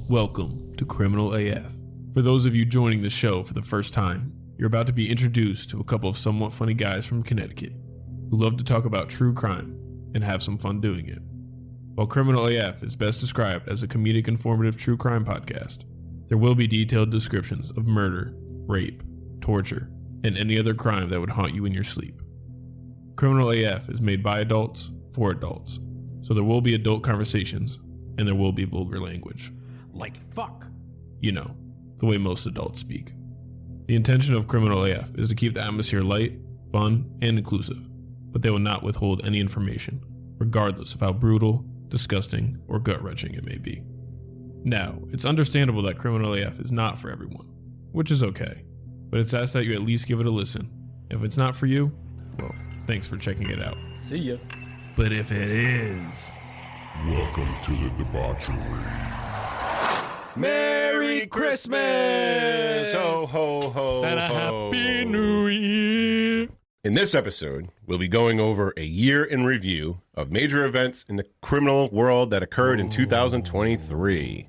Welcome to Criminal AF. For those of you joining the show for the first time, you're about to be introduced to a couple of somewhat funny guys from Connecticut who love to talk about true crime and have some fun doing it. While Criminal AF is best described as a comedic informative true crime podcast, there will be detailed descriptions of murder, rape, torture, and any other crime that would haunt you in your sleep. Criminal AF is made by adults for adults, so there will be adult conversations and there will be vulgar language. Like fuck. You know, the way most adults speak. The intention of Criminal AF is to keep the atmosphere light, fun, and inclusive, but they will not withhold any information, regardless of how brutal, disgusting, or gut-wrenching it may be. Now, it's understandable that Criminal AF is not for everyone, which is okay, but it's asked that you at least give it a listen. If it's not for you, well, thanks for checking it out. See ya. But if it is... Welcome to the debauchery. Merry Christmas! Ho, ho, ho, And a ho. Happy New Year! In this episode, we'll be going over a year in review of major events in the criminal world that occurred in 2023.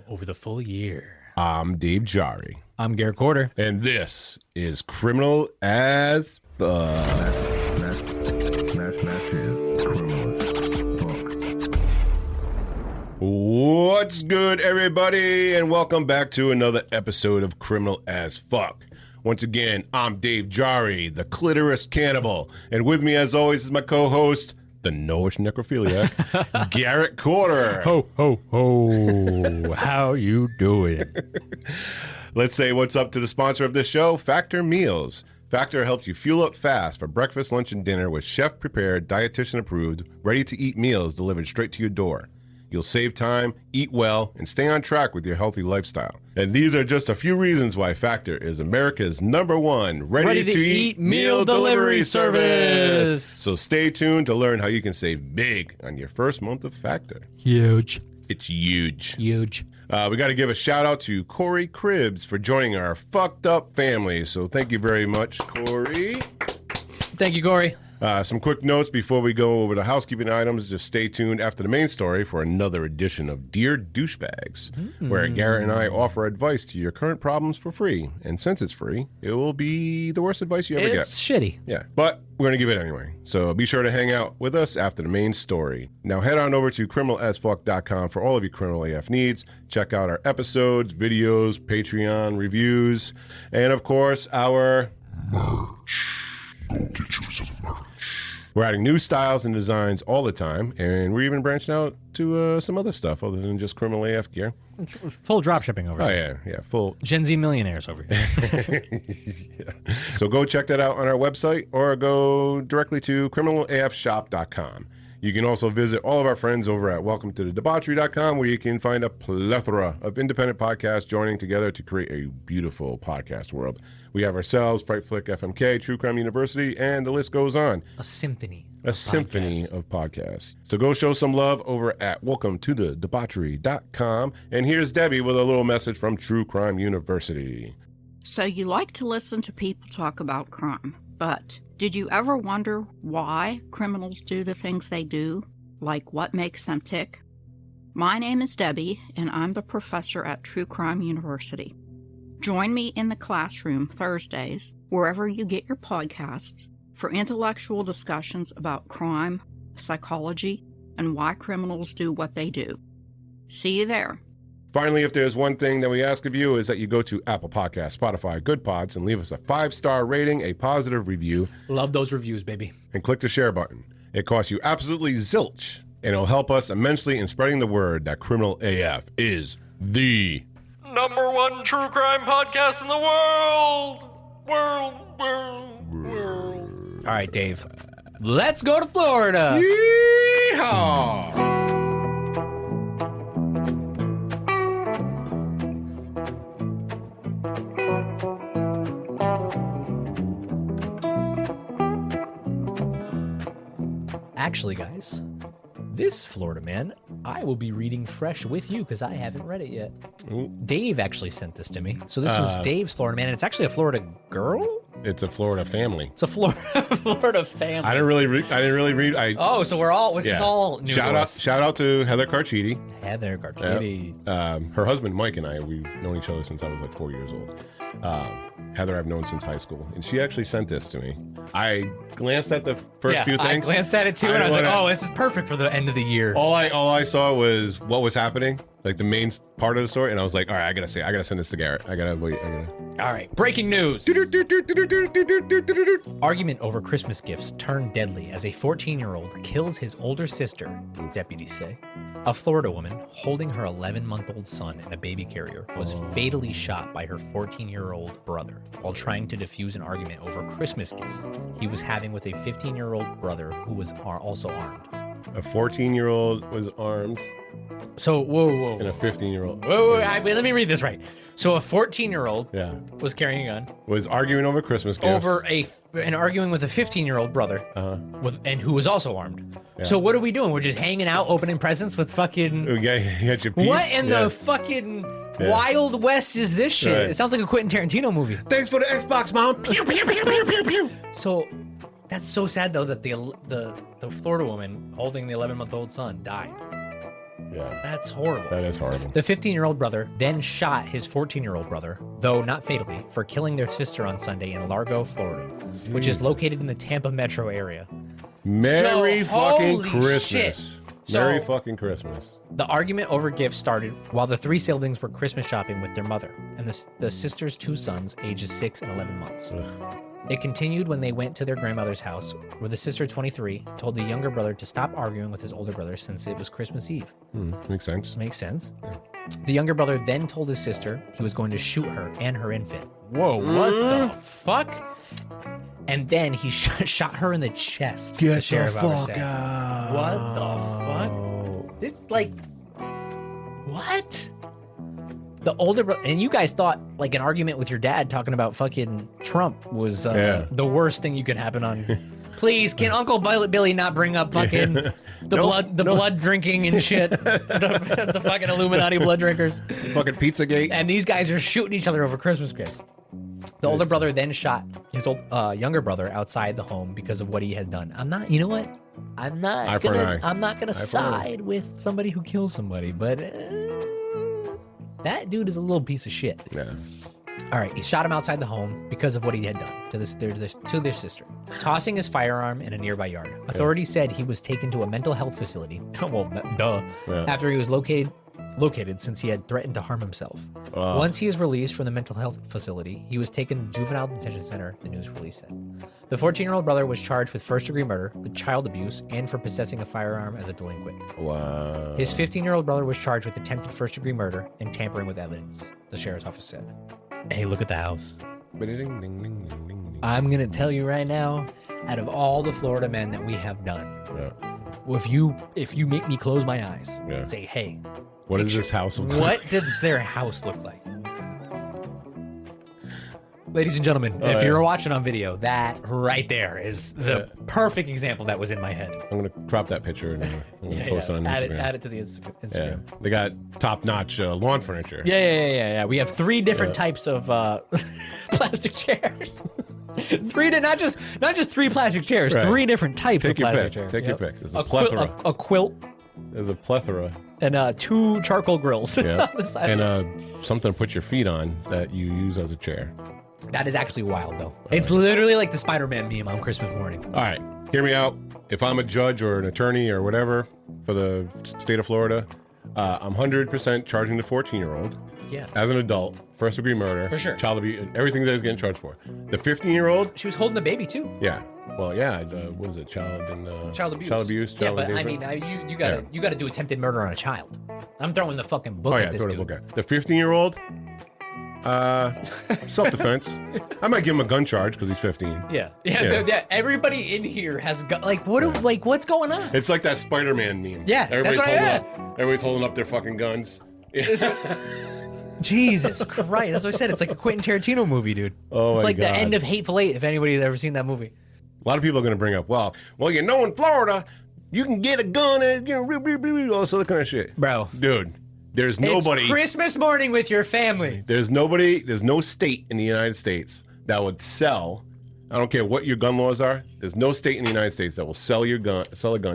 Over the full year. I'm Dave Jari, I'm Garrett Corder. and this is Criminal as Fuck. What's good, everybody, and welcome back to another episode of Criminal as Fuck. Once again, I'm Dave Jari, the clitoris cannibal, and with me, as always, is my co-host, the Noish necrophiliac, Garrett Corder. Ho, ho, ho. How you doing? Let's say what's up to the sponsor of this show, Factor Meals. Factor helps you fuel up fast for breakfast, lunch, and dinner with chef-prepared, dietitian-approved, ready-to-eat meals delivered straight to your door. You'll save time, eat well, and stay on track with your healthy lifestyle. And these are just a few reasons why Factor is America's #1 ready-to-eat meal delivery service. So stay tuned to learn how you can save big on your first month of Factor. Huge. It's huge. Huge. We got to give a shout out to Corey Cribbs for joining our fucked up family. So thank you very much, Corey. Thank you, Corey. Some quick notes before we go over the housekeeping items. Just stay tuned after the main story for another edition of Dear Douchebags, where Garrett and I offer advice to your current problems for free. And since it's free, it will be the worst advice you ever get. It's shitty. Yeah, but we're going to give it anyway. So be sure to hang out with us after the main story. Now head on over to criminalasfuck.com for all of your Criminal AF needs. Check out our episodes, videos, Patreon reviews, and of course our Merch. Go get you some merch. We're adding new styles and designs all the time, and we're even branching out to some other stuff other than just Criminal AF gear. It's full drop shipping over Oh, here. yeah, full. Gen Z millionaires over here. Yeah. So go check that out on our website or go directly to criminalafshop.com. You can also visit all of our friends over at welcometothe-debauchery.com, where you can find a plethora of independent podcasts joining together to create a beautiful podcast world. We have ourselves, Fright Flick FMK, True Crime University, and the list goes on. A symphony. A symphony of podcasts. So go show some love over at welcometothe-debauchery.com. And here's Debbie with a little message from True Crime University. So you like to listen to people talk about crime, but did you ever wonder why criminals do the things they do? Like what makes them tick? My name is Debbie, and I'm the professor at True Crime University. Join me in the classroom Thursdays, wherever you get your podcasts, for intellectual discussions about crime, psychology, and why criminals do what they do. See you there. Finally, if there's one thing that we ask of you is that you go to Apple Podcasts, Spotify, Good Pods, and leave us a 5-star rating, a positive review, Love those reviews, baby. and click the share button. It costs you absolutely zilch, and it'll help us immensely in spreading the word that Criminal AF is the #1 true crime podcast in the world. World. All right, Dave. Let's go to Florida. Yeehaw! Actually, guys, this Florida man I will be reading fresh with you because I haven't read it yet. Ooh. Dave actually sent this to me. So this is Dave's Florida man, and it's actually a Florida girl? It's a Florida family. It's a Florida family. I didn't really read. Oh, so we're all, this is all new shout to out, us. shout out to Heather Carchidi. Heather Carchidi. Her husband Mike and I, we've known each other since I was like 4 years old. Heather I've known since high school, and she actually sent this to me. I glanced at the first few things. I glanced at it too, and I was like, oh, this is perfect for the end of the year. All I saw was what was happening, like the main part of the story, and I was like, all right, I gotta send this to Garrett. All right, breaking news. Argument over Christmas gifts turned deadly as a 14-year-old kills his older sister, deputies say. A Florida woman holding her 11-month-old son in a baby carrier was fatally shot by her 14-year-old brother while trying to defuse an argument over Christmas gifts he was having with a 15-year-old brother who was also armed. A 14-year-old was armed. So, whoa. And a 15-year-old. Whoa, wait, let me read this right. So a 14-year-old was carrying a gun. Was arguing over Christmas gifts. And arguing with a 15-year-old brother, and who was also armed. Yeah. So what are we doing? We're just hanging out, opening presents with fucking... You got your piece. What in the fucking Wild West is this shit? Right. It sounds like a Quentin Tarantino movie. Thanks for the Xbox, Mom. Pew, pew, pew, pew, pew, pew. So that's so sad, though, that the Florida woman holding the 11-month-old son died. Yeah. That's horrible. That is horrible. The 15-year-old brother then shot his 14-year-old brother, though not fatally, for killing their sister on Sunday in Largo, Florida, which is located in the Tampa metro area. Merry fucking holy Christmas. Shit. Merry fucking Christmas. The argument over gifts started while the three siblings were Christmas shopping with their mother and the sister's two sons, ages 6 and 11 months. Ugh. It continued when they went to their grandmother's house, where the sister, 23, told the younger brother to stop arguing with his older brother since it was Christmas Eve. Makes sense. Makes sense. Yeah. The younger brother then told his sister he was going to shoot her and her infant. Whoa, what the fuck? And then he shot her in the chest. Get the sheriff the fuck out. What the fuck? This, like, what? The older brother, and you guys thought like an argument with your dad talking about fucking Trump was the worst thing you could happen on. Please, can Uncle Billy not bring up fucking blood drinking and shit? the fucking Illuminati blood drinkers. Fucking Pizzagate. And these guys are shooting each other over Christmas gifts. The older brother then shot his younger brother outside the home because of what he had done. I'm not gonna side with somebody who kills somebody, but that dude is a little piece of shit. Yeah. All right, he shot him outside the home because of what he had done to their sister, tossing his firearm in a nearby yard. Authorities said he was taken to a mental health facility. Well, duh. Yeah. After he was located since he had threatened to harm himself. Once he was released from the mental health facility, he was taken to juvenile detention center, the news release said. The 14-year-old brother was charged with first-degree murder, with child abuse, and for possessing a firearm as a delinquent. Wow. His 15-year-old brother was charged with attempted first-degree murder and tampering with evidence, the sheriff's office said. Hey, look at the house. I'm going to tell you right now, out of all the Florida men that we have done, if you make me close my eyes and say, hey, what does this house look like? What does their house look like? Ladies and gentlemen, if you're watching on video, that right there is the perfect example that was in my head. I'm going to crop that picture and I'm going to post it on Instagram. Add it to the Instagram. Yeah. They got top-notch lawn furniture. Yeah. We have 3 different types of plastic chairs. Not just 3 plastic chairs, 3 different types of plastic chairs. Take your pick. There's a plethora. A quilt. There's a plethora. And 2 charcoal grills. Yeah. And something to put your feet on that you use as a chair. That is actually wild, though. It's literally like the Spider-Man meme on Christmas morning. All right, hear me out. If I'm a judge or an attorney or whatever for the state of Florida, I'm 100% charging the 14-year-old as an adult, first-degree murder, for sure, child abuse, everything that he's getting charged for. The 15-year-old, she was holding the baby too. Yeah. Well, yeah. What is it? Child abuse. Child abuse. Yeah, but endangerment? I mean, you gotta do attempted murder on a child. I'm throwing the fucking book at this dude. The 15-year-old. Self-defense. I might give him a gun charge because he's 15. Yeah. Everybody in here has what's going on? It's like that Spider-Man meme. Yeah, everybody's holding up their fucking guns. Jesus Christ! That's what I said. It's like a Quentin Tarantino movie, dude. Oh, it's my like God. The end of Hateful Eight. If anybody's ever seen that movie, a lot of people are going to bring up, well, in Florida, You can get a gun and all this other kind of shit. Bro. Dude, there's nobody. It's Christmas morning with your family. There's no state in the United States that would sell, I don't care what your gun laws are, there's no state in the United States that will sell a gun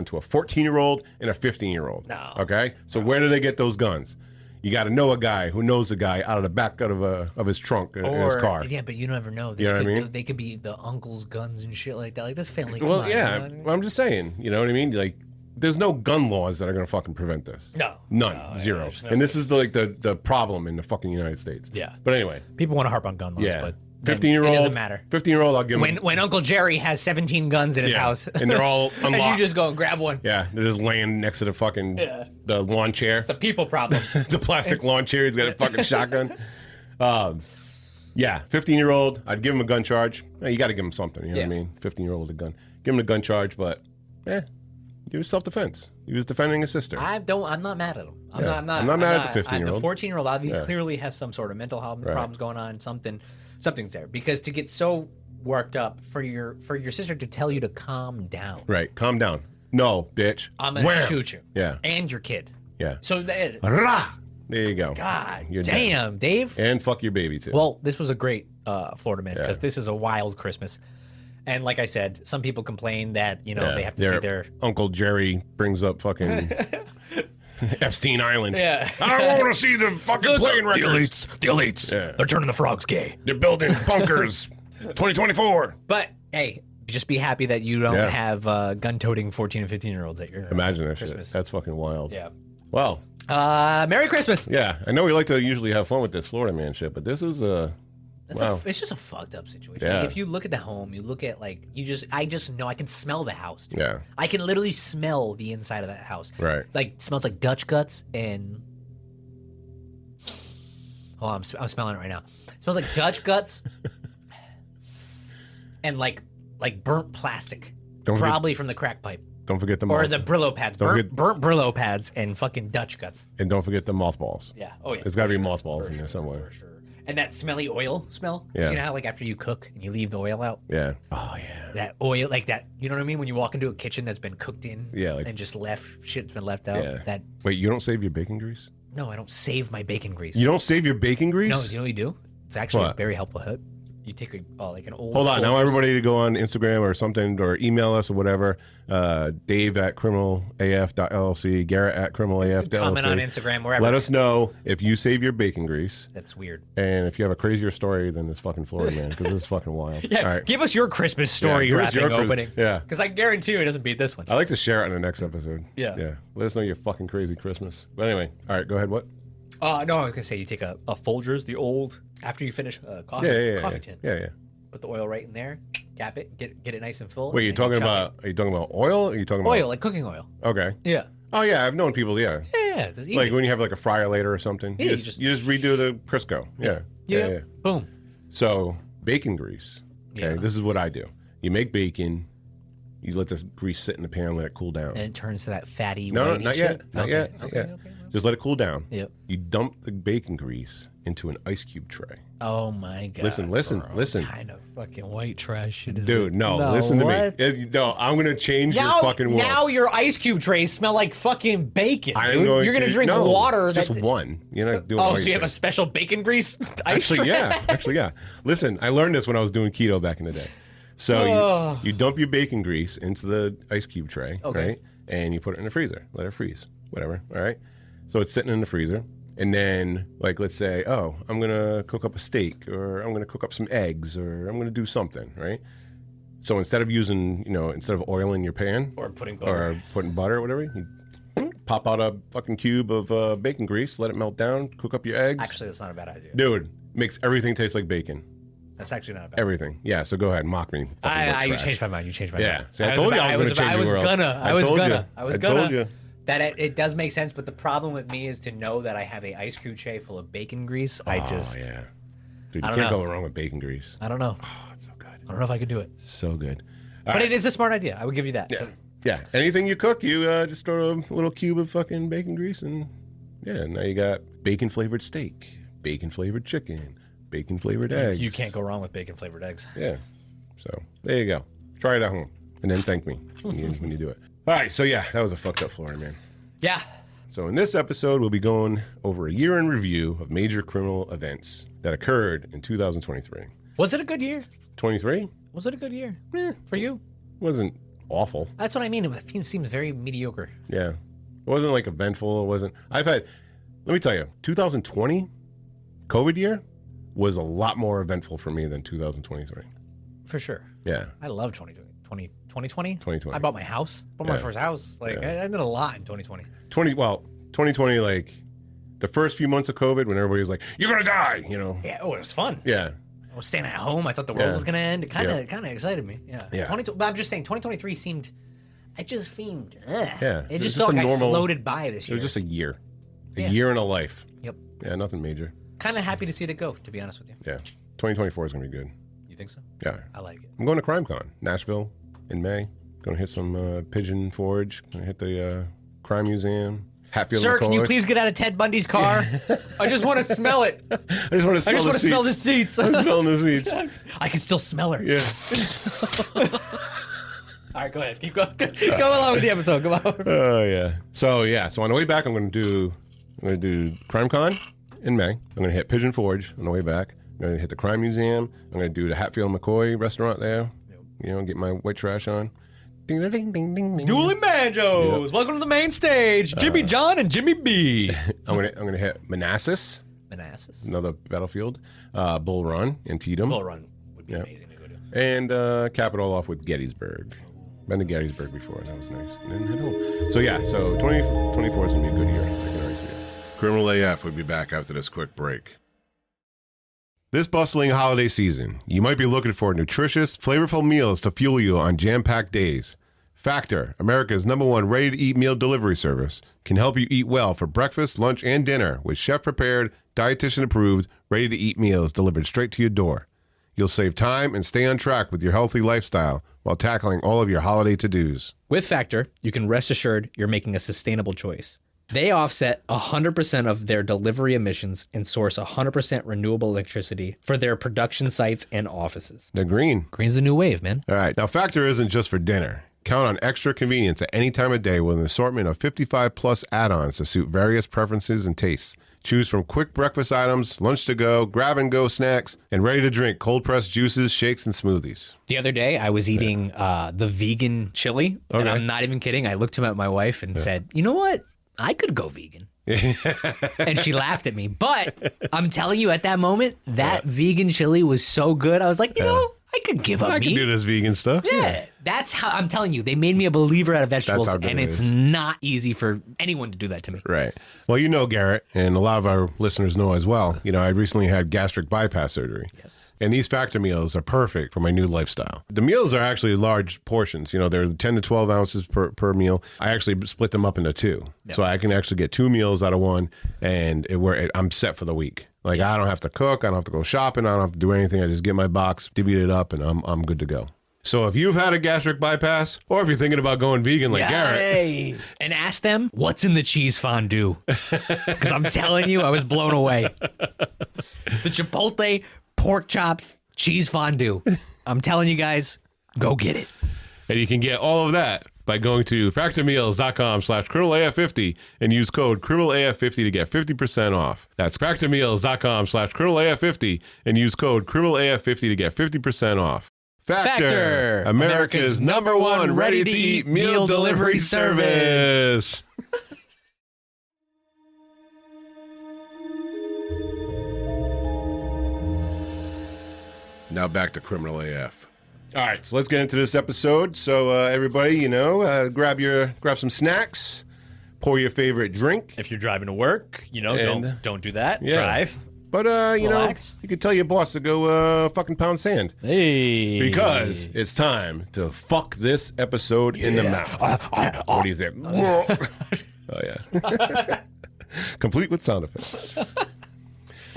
to a 14-year-old and a 15-year-old. No. Okay? So where do they get those guns? You got to know a guy who knows a guy out of the back of his trunk in his car. Yeah, but you never know. You know what I mean? They could be the uncle's guns and shit like that. Like, this family, Well, come on, yeah, you know what I mean? I'm just saying, you know what I mean? Like, there's no gun laws that are going to fucking prevent this. No. None. No, Zero. there's no- And this is the problem in the fucking United States. Yeah. But anyway, People want to harp on gun laws, yeah. but 15-year-old. it doesn't matter. 15-year-old, I'll give him. When Uncle Jerry has 17 guns in his house. And they're all unlocked. And you just go and grab one. Yeah, they're just laying next to the fucking the lawn chair. It's a people problem. The plastic lawn chair. He's got a fucking shotgun. Yeah, 15-year-old, I'd give him a gun charge. You got to give him something. You know what I mean? 15-year-old a gun. Give him a gun charge, but he was self-defense. He was defending his sister. I'm not mad at him. I'm Yeah. not I'm not mad at the 15-year-old. The 14-year-old clearly has some sort of mental health problems going on. Something's there. Because to get so worked up for your sister to tell you to calm down. Right, calm down. No, bitch. I'm going to shoot you. Yeah. And your kid. Yeah. So Rah! There you go. God You're damn, Dave. And fuck your baby, too. Well, this was a great Florida man because this is a wild Christmas. And like I said, some people complain that, they have to see their... Uncle Jerry brings up fucking Epstein Island. Yeah. I want to see the fucking plane records. The elites. Yeah. They're turning the frogs gay. They're building bunkers. 2024. But, hey, just be happy that you don't have gun-toting 14 and 15-year-olds at your Imagine that Christmas. shit. That's fucking wild. Yeah. Well, Merry Christmas. yeah. I know we like to usually have fun with this Florida man shit, but this is It's just a fucked up situation. Yeah. Like, if you look at the home, you look at I just know I can smell the house. Dude. Yeah. I can literally smell the inside of that house. Right. Like smells like Dutch guts and. Oh, I'm smelling it right now. It smells like Dutch guts and like burnt plastic. Probably from the crack pipe. Don't forget the Or the Brillo pads. Burnt Brillo pads and fucking Dutch guts. And don't forget the mothballs. Yeah. Oh yeah. There's got to be mothballs in there somewhere. For sure. And that smelly oil smell. Yeah. You know how like after you cook and you leave the oil out? Yeah. Oh yeah. That oil, like that, you know what I mean? When you walk into a kitchen that's been cooked in and just shit's been left out. Yeah. Wait, you don't save your bacon grease? No, I don't save my bacon grease. You don't save your bacon grease? No, do you know what you do? It's actually What? very helpful. You take an old... Hold on. Now Folgers- everybody to go on Instagram or something or email us or whatever. Dave at criminalaf.llc, Garrett at criminalaf.llc. Comment on Instagram, wherever. Let us know if you save your bacon grease. That's weird. And if you have a crazier story than this fucking Florida man, because this is fucking wild. Yeah, All right. give us your Christmas story give us your wrapping opening. Yeah. Because I guarantee you it doesn't beat this one. I like to share it in the next episode. Yeah. Yeah. Let us know your fucking crazy Christmas. But anyway, all right, go ahead. What? No, I was going to say you take a Folgers, the old, after you finish coffee, coffee tin. Yeah. Put the oil right in there, cap it, get it nice and full. Wait, and then are you talking about oil? Or are you talking about oil, like cooking oil. Okay. Yeah. Oh yeah, I've known people. Yeah. Yeah, it's easy. Like when you have like a fryer later or something. Yeah, you just redo the Crisco. Yeah. Boom. So bacon grease. Okay. Yeah. This is what I do. You make bacon. You let this grease sit in the pan, let it cool down. And it turns to that fatty. No, whitey not shit? yet. Not yet. Not yet. Okay. Just let it cool down. Yep. You dump the bacon grease into an ice cube tray. Oh my god. Listen. What kind of fucking white trash shit is Dude, this? no, listen to what? me. No, I'm going to change your fucking world. Now your ice cube trays smell like fucking bacon, I'm dude. going You're gonna to drink no, water. Just one. You're not doing Oh, so you have a special bacon grease ice Actually, tray? yeah. Listen, I learned this when I was doing keto back in the day. So you dump your bacon grease into the ice cube tray, right? And you put it in the freezer. Let it freeze. Whatever. All right. So it's sitting in the freezer. And then, like, let's say, oh, I'm going to cook up a steak or I'm going to cook up some eggs or I'm going to do something, right? So instead of using, instead of oil in your pan Or putting butter. or putting butter or whatever, you pop out a fucking cube of bacon grease, let it melt down, cook up your eggs. Actually, that's not a bad idea. Dude, makes everything taste like bacon. That's actually not a bad Everything. Yeah, so go ahead, mock me. You changed my mind. You changed my Yeah. mind. See, I told you I was going to change your world. I was gonna. I told you. That it does make sense, but the problem with me is to know that I have a ice cube tray full of bacon grease. Oh, yeah. Dude, you I can't don't go wrong with bacon grease. I don't know. Oh, it's so good. I don't know if I could do it. So good. But it is a smart idea. I would give you that. Yeah. Yeah. Anything you cook, you just throw a little cube of fucking bacon grease and now you got bacon flavored steak, bacon flavored chicken, bacon flavored eggs. You can't go wrong with bacon flavored eggs. Yeah. So there you go. Try it at home and then thank me when you do it. All right, so yeah, that was a fucked up Florida man. Yeah. So in this episode, we'll be going over a year in review of major criminal events that occurred in 2023. Was it a good year? 23? Was it a good year Eh, for you? wasn't awful. That's what I mean. It seems very mediocre. Yeah. It wasn't like eventful. It wasn't. Let me tell you, 2020, COVID year, was a lot more eventful for me than 2023. For sure. Yeah. I love 2020. 2020. I bought my house. Bought my first house. Like, I did a lot in 2020. 2020, like the first few months of COVID when everybody was like, you're going to die, you know? Yeah, it was fun. Yeah. I was staying at home. I thought the world was going to end. It kind of excited me. Yeah. Yeah. But I'm just saying, 2023 seemed, it just seemed, Yeah. It just felt like I floated by this year. It was just a year. A Yeah. year in a life. Yep. Yeah, nothing major. Kind of happy to see it go, to be honest with you. Yeah. 2024 is going to be good. You think so? Yeah. I like it. I'm going to CrimeCon, Nashville, in May. Going to hit some Pigeon Forge. Going to hit the Crime Museum. Hatfield Sir, McCoy. can you please get out of Ted Bundy's car? I just want to smell it. I just want to smell the seats. smell the seats. I'm smelling the seats. I can still smell her. Yeah. All right, go ahead. Keep going. Go along with the episode. Come on. Oh yeah. So on the way back, I'm going to do CrimeCon in May. I'm going to hit Pigeon Forge on the way back. I'm going to hit the Crime Museum. I'm going to do the Hatfield McCoy restaurant there. You know, get my white trash on. Ding ding ding ding ding. Dueling Banjos. Yep. Welcome to the main stage. Jimmy John and Jimmy B. I'm gonna hit Manassas. Another battlefield. Bull Run in Tatum. Bull Run would be amazing to go to. And cap it all off with Gettysburg. Been to Gettysburg before. That was nice. And then head home. So 2024 is gonna be a good year. I can already see it. Criminal AF will be back after this quick break. This bustling holiday season, you might be looking for nutritious, flavorful meals to fuel you on jam-packed days. Factor, America's #1 ready-to-eat meal delivery service, can help you eat well for breakfast, lunch, and dinner with chef-prepared, dietitian-approved, ready-to-eat meals delivered straight to your door. You'll save time and stay on track with your healthy lifestyle while tackling all of your holiday to-dos. With Factor, you can rest assured you're making a sustainable choice. They offset 100% of their delivery emissions and source 100% renewable electricity for their production sites and offices. They're green. Green's the new wave, man. All right. Now, Factor isn't just for dinner. Count on extra convenience at any time of day with an assortment of 55-plus add-ons to suit various preferences and tastes. Choose from quick breakfast items, lunch to go, grab-and-go snacks, and ready-to-drink cold-pressed juices, shakes, and smoothies. The other day, I was eating the vegan chili, and I'm not even kidding. I looked at my wife and said, you know what? I could go vegan. And she laughed at me. But I'm telling you, at that moment, that vegan chili was so good. I was like, you know, I could give up meat. I can do this vegan stuff. Yeah. That's how I'm telling you. They made me a believer out of vegetables, and it's not easy for anyone to do that to me. Right. Well, you know, Garrett, and a lot of our listeners know as well, you know, I recently had gastric bypass surgery. Yes. And these Factor meals are perfect for my new lifestyle. The meals are actually large portions. You know, they're 10 to 12 ounces per meal. I actually split them up into two. Yep. So I can actually get 2 meals out of one, and I'm set for the week. Like, I don't have to cook. I don't have to go shopping. I don't have to do anything. I just get my box, divvy it up, and I'm good to go. So if you've had a gastric bypass, or if you're thinking about going vegan like Garrett. And ask them, what's in the cheese fondue? Because I'm telling you, I was blown away. The Chipotle pork chops cheese fondue. I'm telling you guys, go get it. And you can get all of that by going to factormeals.com/criminalaf50 and use code criminalaf50 to get 50% off. That's factormeals.com/criminalaf50 and use code criminalaf50 to get 50% off. Factor, America's #1 ready-to-eat meal delivery service. Now back to Criminal AF. All right, so let's get into this episode. So everybody, you know, grab some snacks, pour your favorite drink. If you're driving to work, you know, don't do that. Yeah. Drive. But, Relax. you could tell your boss to go fucking pound sand. Hey. Because it's time to fuck this episode in the mouth. What do you say? Oh, yeah. Complete with sound effects. All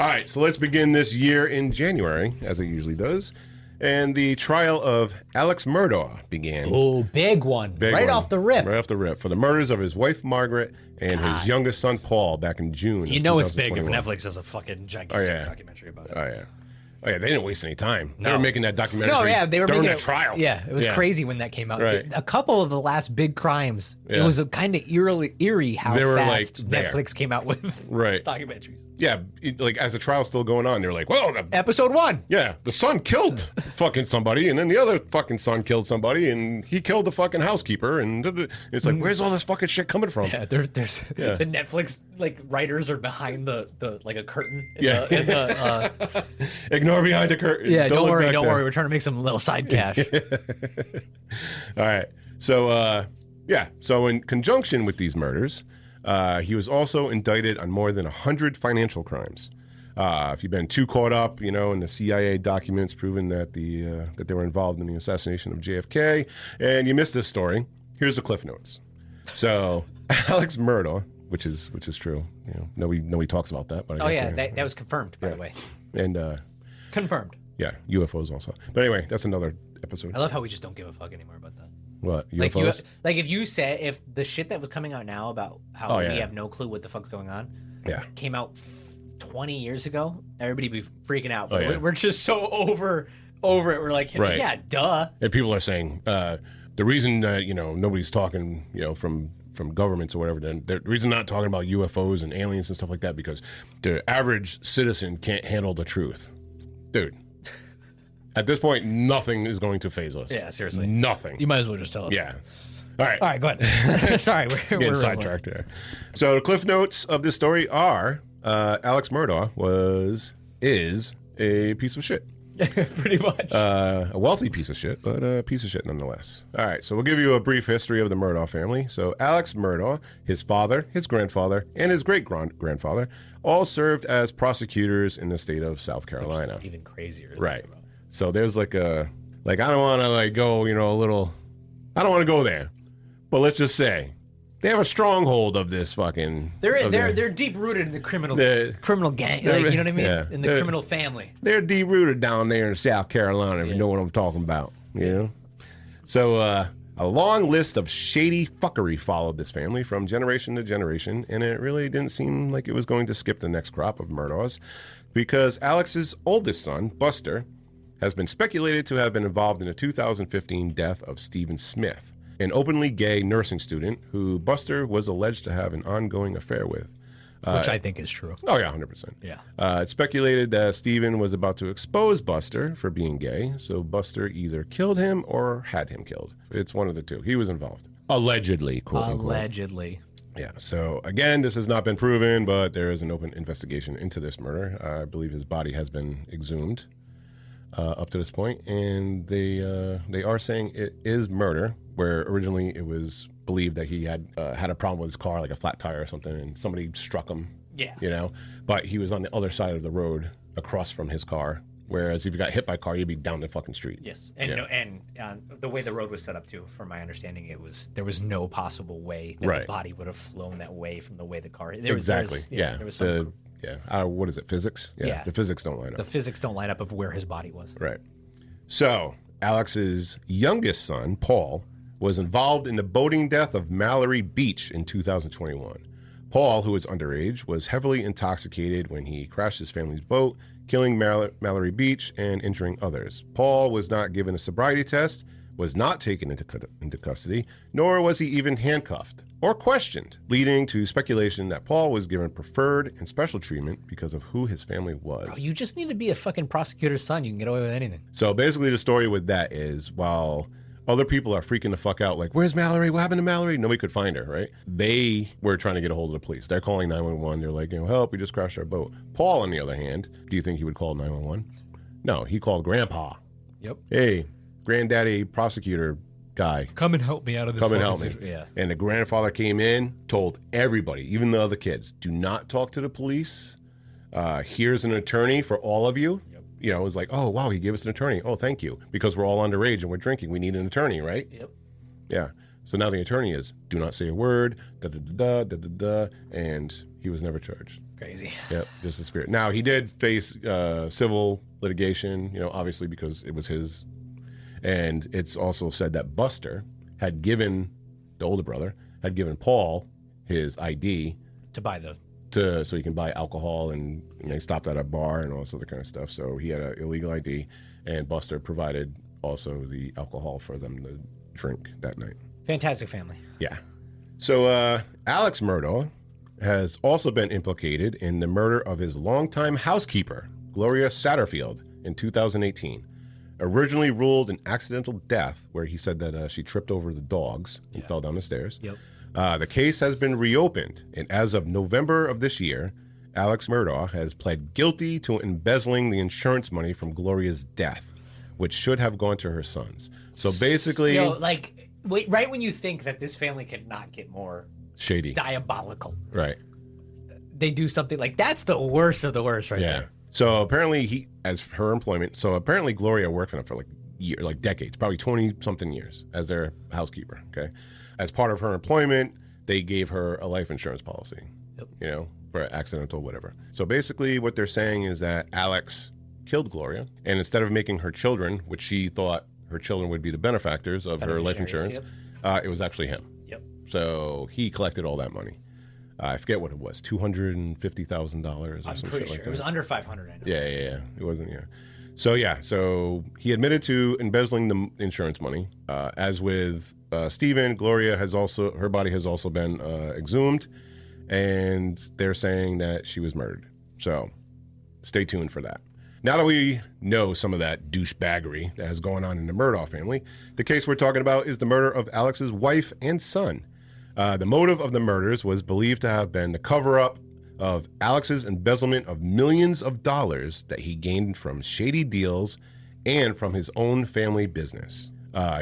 right, so let's begin this year in January, as it usually does. And the trial of Alex Murdaugh began. Oh, big one. Right off the rip. Right off the rip. For the murders of his wife, Margaret, and his youngest son, Paul, back in June. You know it's big if Netflix does a fucking gigantic documentary about it. Oh, Oh yeah, they didn't waste any time. They No. were making that documentary. No, yeah, they were during making that trial. Yeah, it was crazy when that came out. Right. A couple of the last big crimes, Yeah. it was a kind of eerie how They were, fast like, there. Netflix came out with Right. documentaries. Yeah, like as the trial's still going on, they're like, well, Episode 1. yeah, the son killed fucking somebody, and then the other fucking son killed somebody, and he killed the fucking housekeeper, and it's like, where's all this fucking shit coming from? Yeah, there's the Netflix like writers are behind the like a curtain. In Ignore behind the curtain. yeah, don't look worry, back don't there. worry. We're trying to make some little side cash. All right. So, so in conjunction with these murders, he was also indicted on more than 100 financial crimes. If you've been too caught up, in the CIA documents proving that that they were involved in the assassination of JFK, and you missed this story, here's the Cliff Notes. So, Alex Murdaugh, which is true. Nobody talks about that. But I guess, that was confirmed, by the way. And Confirmed. yeah, UFOs also. But anyway, that's another episode. I love how we just don't give a fuck anymore about that. What, Like UFOs? if the shit that was coming out now about how we have no clue what the fuck's going on, came out 20 years ago, everybody'd be freaking out. But we're just so over it. We're like, Right. yeah, duh. And people are saying the reason nobody's talking from governments or whatever, then the reason not talking about UFOs and aliens and stuff like that because the average citizen can't handle the truth, dude. At this point, nothing is going to phase us. Yeah, seriously. Nothing. You might as well just tell us. Yeah. All right. All right, go ahead. Sorry, we're Getting sidetracked there. So the cliff notes of this story are Alex Murdaugh is a piece of shit. Pretty much. A wealthy piece of shit, but a piece of shit nonetheless. All right, so we'll give you a brief history of the Murdaugh family. So Alex Murdaugh, his father, his grandfather, and his great-grandfather all served as prosecutors in the state of South Carolina. It's even crazier. Right. So there's I don't want to go, I don't want to go there, but let's just say they have a stronghold of this fucking. They're deep rooted in the criminal gang. You know what I mean? Yeah. In the criminal family. They're deep rooted down there in South Carolina, if you know what I'm talking about. So a long list of shady fuckery followed this family from generation to generation, and it really didn't seem like it was going to skip the next crop of Murdaughs, because Alex's oldest son, Buster, has been speculated to have been involved in the 2015 death of Stephen Smith, an openly gay nursing student who Buster was alleged to have an ongoing affair with. Which I think is true. Oh, yeah, 100%. Yeah. It's speculated that Stephen was about to expose Buster for being gay, so Buster either killed him or had him killed. It's one of the two. He was involved. Allegedly, quote unquote. Allegedly. Yeah, so again, this has not been proven, but there is an open investigation into this murder. I believe his body has been exhumed up to this point, and they are saying it is murder, where originally it was believed that he had a problem with his car, like a flat tire or something, and somebody struck him. Yeah. But he was on the other side of the road across from his car, whereas if you got hit by a car, you'd be down the fucking street. Yes, and the way the road was set up too, from my understanding, there was no possible way that the body would have flown that way from the way the car. There was some. What is it? Physics? Yeah. The physics don't line up. The physics don't line up of where his body was. Right. So Alex's youngest son, Paul, was involved in the boating death of Mallory Beach in 2021. Paul, who was underage, was heavily intoxicated when he crashed his family's boat, killing Mallory Beach and injuring others. Paul was not given a sobriety test, was not taken into custody, nor was he even handcuffed or questioned, leading to speculation that Paul was given preferred and special treatment because of who his family was. Bro, you just need to be a fucking prosecutor's son. You can get away with anything. So basically the story with that is, while other people are freaking the fuck out, like, where's Mallory? What happened to Mallory? Nobody could find her, right? They were trying to get a hold of the police. They're calling 911. They're like, help, we just crashed our boat. Paul, on the other hand, do you think he would call 911? No, he called Grandpa. Yep. Hey, granddaddy prosecutor guy. Come and help me out of this. Come and help me. Yeah. And the grandfather came in, told everybody, even the other kids, do not talk to the police. Here's an attorney for all of you. Yep. It was like, oh, wow, he gave us an attorney. Oh, thank you. Because we're all underage and we're drinking. We need an attorney, right? Yep. Yeah. So now the attorney is, do not say a word, da-da-da-da, and he was never charged. Crazy. Yep, just the spirit. Now, he did face civil litigation, obviously because it was his. And it's also said that Buster had given, the older brother, had given Paul his ID. To buy the so he can buy alcohol, and they stopped at a bar and all this other kind of stuff. So he had an illegal ID, and Buster provided also the alcohol for them to drink that night. Fantastic family. Yeah. So Alex Murdaugh has also been implicated in the murder of his longtime housekeeper, Gloria Satterfield, in 2018. Originally ruled an accidental death, where he said that she tripped over the dogs and fell down the stairs. Yep. The case has been reopened, and as of November of this year, Alex Murdaugh has pled guilty to embezzling the insurance money from Gloria's death, which should have gone to her sons. So basically... Wait, right when you think that this family could not get more shady, diabolical, right? They do something like that's the worst of the worst, right there. So apparently apparently Gloria worked for them for decades, probably 20-something years as their housekeeper, okay? As part of her employment, they gave her a life insurance policy, for accidental whatever. So basically what they're saying is that Alex killed Gloria, and instead of making her children, which she thought her children would be the benefactors of her life insurance, it was actually him. Yep. So he collected all that money. I forget what it was, $250,000 or some shit like that. It was under 500. I know. Yeah. It wasn't. Yeah. So he admitted to embezzling the insurance money. As with Stephen, Gloria her body has also been exhumed, and they're saying that she was murdered. So stay tuned for that. Now that we know some of that douchebaggery that has going on in the Murdaugh family, the case we're talking about is the murder of Alex's wife and son. The motive of the murders was believed to have been the cover-up of Alex's embezzlement of millions of dollars that he gained from shady deals and from his own family business.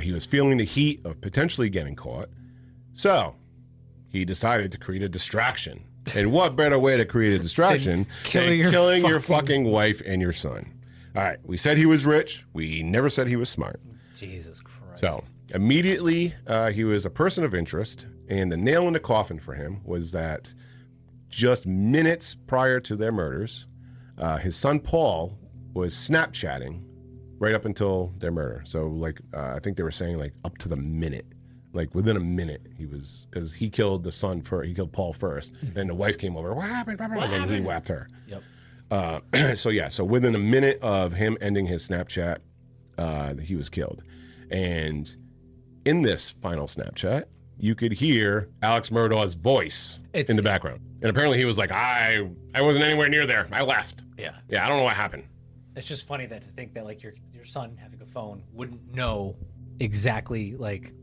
He was feeling the heat of potentially getting caught, so he decided to create a distraction. And what better way to create a distraction than killing your fucking wife and your son? All right, we said he was rich. We never said he was smart. Jesus Christ. So immediately, he was a person of interest, and the nail in the coffin for him was that just minutes prior to their murders, his son Paul was Snapchatting right up until their murder. So, I think they were saying up to the minute. Within a minute, because he killed the son first. He killed Paul first, and the wife came over. What happened? And then he whapped her. Yep. So within a minute of him ending his Snapchat, he was killed. And in this final Snapchat, you could hear Alex Murdaugh's voice in the background. And apparently he was like, I wasn't anywhere near there. I left. Yeah. Yeah, I don't know what happened. It's just funny to think that your son having a phone wouldn't know exactly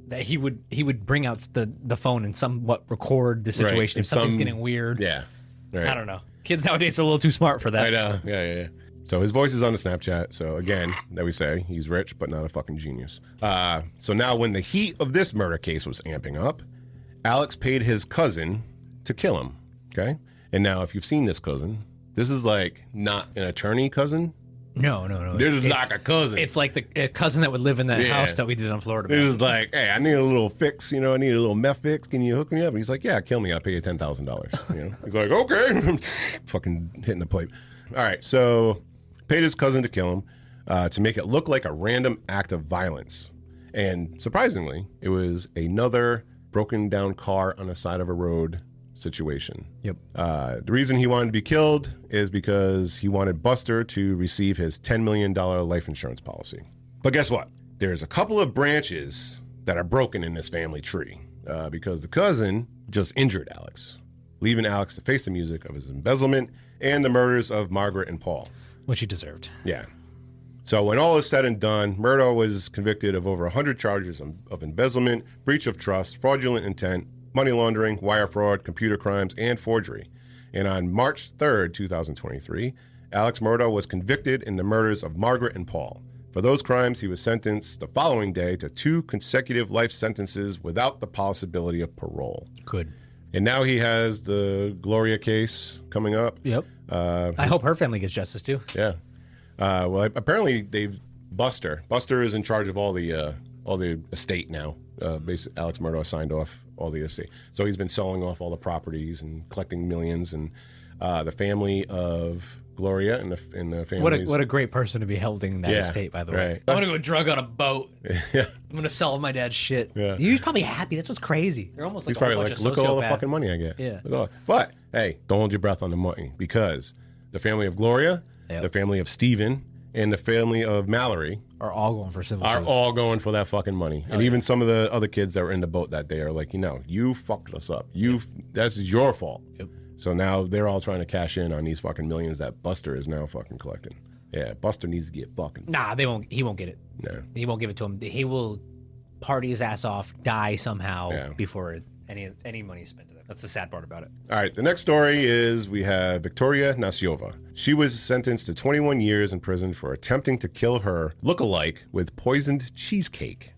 that he would bring out the phone and somewhat record the situation if something's getting weird. Yeah. Right. I don't know. Kids nowadays are a little too smart for that. I know. Yeah. So his voice is on the Snapchat. So again, that we say he's rich, but not a fucking genius. So now when the heat of this murder case was amping up, Alex paid his cousin to kill him. Okay. And now if you've seen this cousin, this is not an attorney cousin. No. This is like a cousin. It's like a cousin that would live in that house that we did on Florida. It was like, hey, I need a little fix. I need a little meth fix. Can you hook me up? And he's like, yeah, kill me. I'll pay you $10,000. He's like, okay. Fucking hitting the pipe. All right. So paid his cousin to kill him to make it look like a random act of violence. And surprisingly, it was another broken down car on the side of a road situation. Yep. The reason he wanted to be killed is because he wanted Buster to receive his $10 million life insurance policy. But guess what? There's a couple of branches that are broken in this family tree because the cousin just injured Alex, leaving Alex to face the music of his embezzlement and the murders of Margaret and Paul. Which he deserved. Yeah. So when all is said and done, Murdaugh was convicted of over 100 charges of embezzlement, breach of trust, fraudulent intent, money laundering, wire fraud, computer crimes, and forgery. And on March 3rd, 2023, Alex Murdaugh was convicted in the murders of Margaret and Paul. For those crimes, he was sentenced the following day to 2 consecutive life sentences without the possibility of parole. Good. And now he has the Gloria case coming up. Yep. I hope her family gets justice too. Yeah. Well, apparently Buster is in charge of all the estate now. Basically, Alex Murdaugh signed off all the estate. So he's been selling off all the properties and collecting millions. And the family of Gloria and the family. What a great person to be holding that estate, by the way. Right. I'm gonna go drug on a boat. Yeah. I'm gonna sell my dad's shit. Yeah. He's probably happy. That's what's crazy. They're almost like He's a probably whole like, bunch look of at all the sociopath. fucking money I get. Yeah. Look at all. But hey, don't hold your breath on the money, because the family of Gloria, the family of Stephen, and the family of Mallory Are all going for civil are suits. all going for that fucking money. And even some of the other kids that were in the boat that day are like, you fucked us up. That's your fault. Yep. So now they're all trying to cash in on these fucking millions that Buster is now fucking collecting. Yeah, Buster needs to get fucking. Nah, they won't. He won't get it. No. He won't give it to him. He will party his ass off, die somehow before any money is spent to them. That's the sad part about it. All right, the next story is we have Victoria Nasiova. She was sentenced to 21 years in prison for attempting to kill her look-alike with poisoned cheesecake.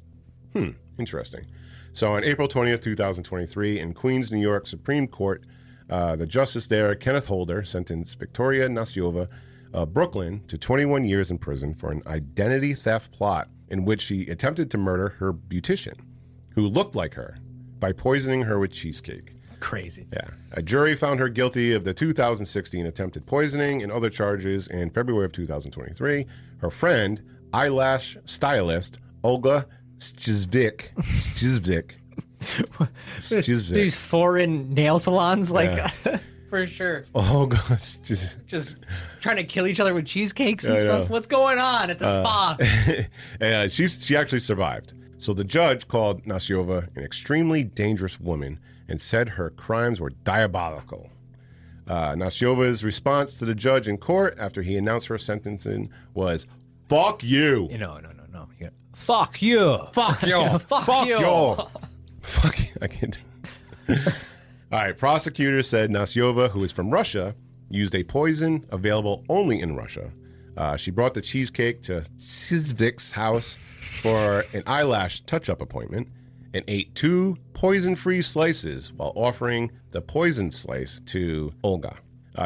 Interesting. So on April 20th, 2023, in Queens, New York Supreme Court, the justice there, Kenneth Holder, sentenced Victoria Nasiova of Brooklyn to 21 years in prison for an identity theft plot in which she attempted to murder her beautician, who looked like her, by poisoning her with cheesecake. Crazy. Yeah. A jury found her guilty of the 2016 attempted poisoning and other charges in February of 2023. Her friend, eyelash stylist Olga Schizvik. These foreign nail salons, for sure. Olga Just trying to kill each other with cheesecakes and stuff. What's going on at the spa? And she actually survived. So the judge called Nasiova an extremely dangerous woman and said her crimes were diabolical. Nasiova's response to the judge in court after he announced her sentencing was, "Fuck you." No. Fuck you. Fuck you. Fuck you. Fuck you. I can't do it. All right. Prosecutors said Nasiova, who is from Russia, used a poison available only in Russia. She brought the cheesecake to Sizvik's house for an eyelash touch-up appointment and ate 2 poison-free slices while offering the poison slice to Olga.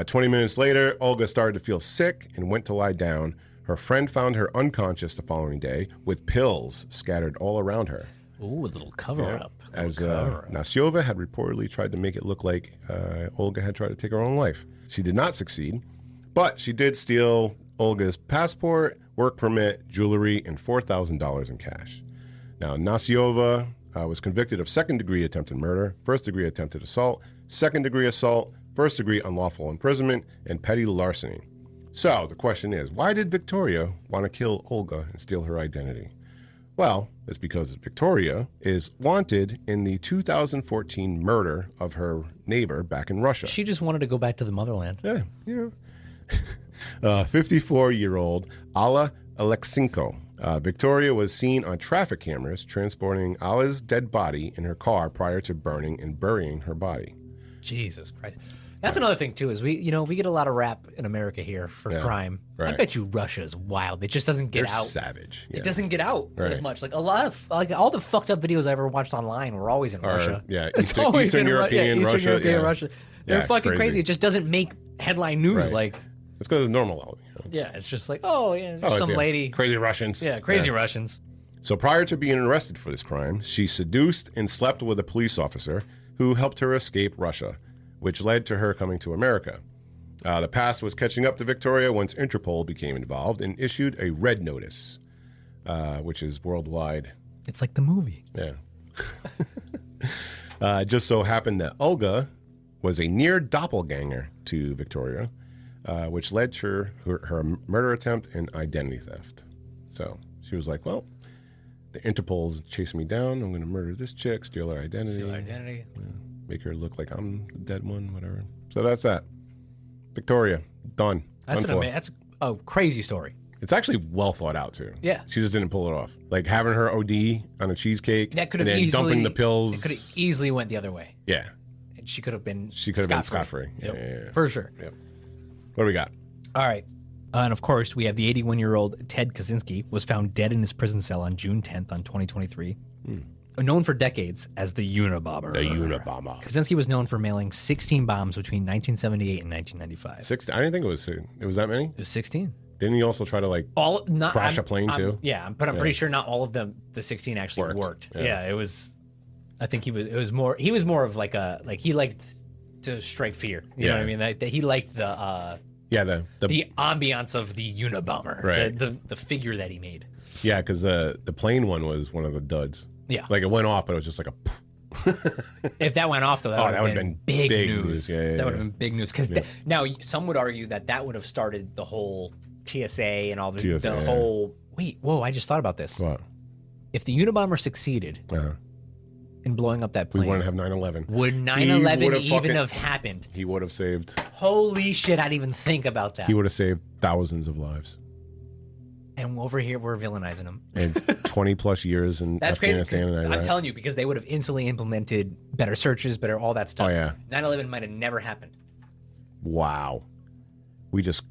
20 minutes later, Olga started to feel sick and went to lie down. Her friend found her unconscious the following day with pills scattered all around her. Ooh, a little cover-up. As Nasiova had reportedly tried to make it look like Olga had tried to take her own life. She did not succeed, but she did steal Olga's passport, work permit, jewelry, and $4,000 in cash. Now, Nasiova was convicted of second-degree attempted murder, first-degree attempted assault, second-degree assault, first-degree unlawful imprisonment, and petty larceny. So the question is, why did Victoria want to kill Olga and steal her identity? Well, it's because Victoria is wanted in the 2014 murder of her neighbor back in Russia. She just wanted to go back to the motherland. Yeah. 54-year-old Alla Alexenko. Victoria was seen on traffic cameras transporting Alla's dead body in her car prior to burning and burying her body. Jesus Christ. That's another thing too, is we get a lot of rap in America here for crime. Right. I bet you Russia is wild. It just doesn't get They're out. savage. Yeah. It doesn't get out as Right. much. Like a lot of all the fucked up videos I ever watched online were always in Russia. Yeah, It's Eastern always in European, Eastern Russia. European, Yeah. Russia. They're Yeah, fucking crazy. crazy. It just doesn't make headline news. Right. Like, It's because it's normal out. yeah, it's just like, oh yeah, there's some lady. Crazy Russians. Yeah, crazy Russians. So prior to being arrested for this crime, she seduced and slept with a police officer who helped her escape Russia, which led to her coming to America. The past was catching up to Victoria once Interpol became involved and issued a red notice, which is worldwide. It's like the movie. Yeah. It just so happened that Olga was a near doppelganger to Victoria, which led to her murder attempt and identity theft. So she was like, well, the Interpol's chasing me down. I'm going to murder this chick, steal her identity. Make her look like I'm the dead one, whatever. So that's that. Victoria, done. That's Done for. that's a crazy story. It's actually well thought out too. Yeah. She just didn't pull it off. Like having her OD on a cheesecake. That could have and then easily dumping the pills. It could have easily went the other way. Yeah. And she could have been. Scot-free. Yep. Yeah. For sure. Yep. What do we got? All right. And of course, we have the 81-year-old Ted Kaczynski was found dead in his prison cell on June 10th on 2023. Known for decades as the Unabomber. The Unabomber. Kaczynski was known for mailing 16 bombs between 1978 and 1995. 60. I didn't think it was that many. It was 16. Didn't he also try to like crash a plane too? Yeah, but I'm pretty sure not all of them. The 16 actually worked. Yeah. It was. I think he was more of like he liked to strike fear. You know what I mean? That he liked the ambiance of the Unabomber, right. the figure that he made. Yeah, because the plane one was one of the duds. Yeah. Like it went off, but it was just like a... If that went off, though, that would have been big news. Yeah, that would have been big news. Because now some would argue that would have started the whole TSA and all the whole... Wait, whoa, I just thought about this. What? If the Unabomber succeeded in blowing up that plane... We wouldn't have 9/11. Would 9/11 even have happened? He would have saved... Holy shit, I didn't even think about that. He would have saved thousands of lives. And over here, we're villainising him. And 20 plus years in Afghanistan and Iraq. I'm telling you, because they would have instantly implemented better searches, better all that stuff. Oh, yeah. 9/11 might have never happened. Wow. We just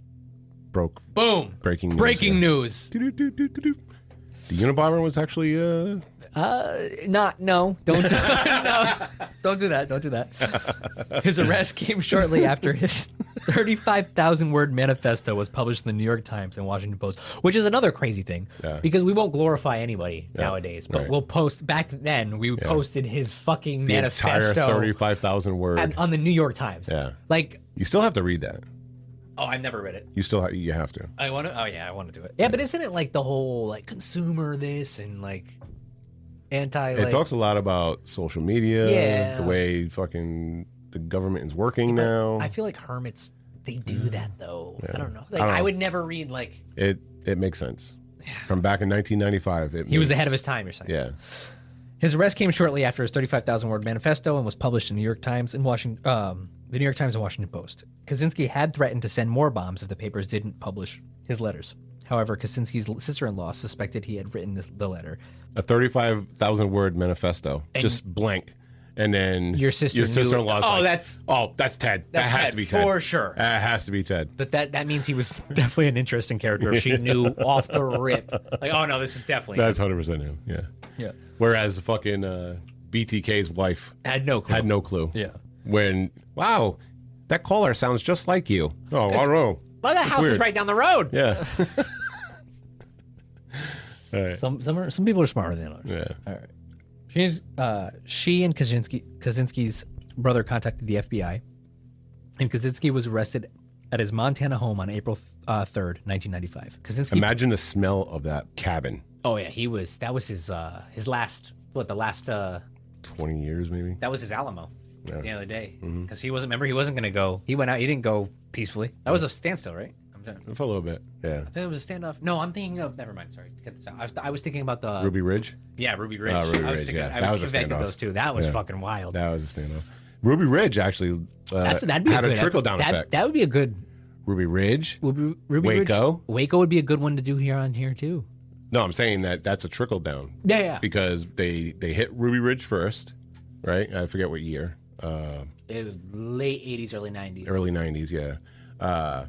broke... Boom. Breaking news. Breaking news. The Unabomber was actually... No. Don't do that. His arrest came shortly after his 35,000-word manifesto was published in the New York Times and Washington Post, which is another crazy thing because we won't glorify anybody nowadays, but we'll post. Back then, we posted his fucking manifesto, entire 35,000 word on the New York Times. Yeah, like you still have to read that. Oh, I've never read it. You have to. I want to. Oh yeah, I want to do it. Yeah, but isn't it like the whole like consumer this and like anti? It talks a lot about social media, the way fucking the government is working now. I feel like hermits, they do that though. I don't know. Like I would never read like it. It makes sense. From back in 1995, he was ahead of his time. You're saying? Yeah. His arrest came shortly after his 35,000-word manifesto and was published in the New York Times and the New York Times and Washington Post. Kaczynski had threatened to send more bombs if the papers didn't publish his letters. However, Kaczynski's sister-in-law suspected he had written the letter. A 35,000-word manifesto, just blank. And then your sister-in-law. That's Ted. That has to be Ted for sure. That has to be Ted. But that means he was definitely an interesting character. If she knew off the rip, like, oh no, this is definitely that's 100% him. Yeah. Yeah. Whereas fucking BTK's wife had no clue. Yeah. When that caller sounds just like you. Oh, I don't know. Well, that house is right down the road. Yeah. All right. Some people are smarter than others. Yeah. All right. She and Kaczynski's brother contacted the FBI, and Kaczynski was arrested at his Montana home on April 3rd, 1995. Imagine the smell of that cabin. Oh yeah, that was his last 20 years maybe. That was his Alamo at the end of the day, because he wasn't going to go. He went out. He didn't go peacefully. That was a standstill, right? For a little bit, yeah. I think it was a standoff. No, I'm thinking of. Never mind. Sorry, get this out. I was thinking about the Ruby Ridge. Yeah, Ruby Ridge. I was connected those two. That was fucking wild. That was a standoff. Ruby Ridge actually had a trickle down effect. That would be a good Ruby Ridge. Ruby Waco. Ridge. Waco would be a good one to do on here too. No, I'm saying that's a trickle down. Yeah. Because they hit Ruby Ridge first, right? I forget what year. It was late 80s, early 90s. Early 90s, yeah.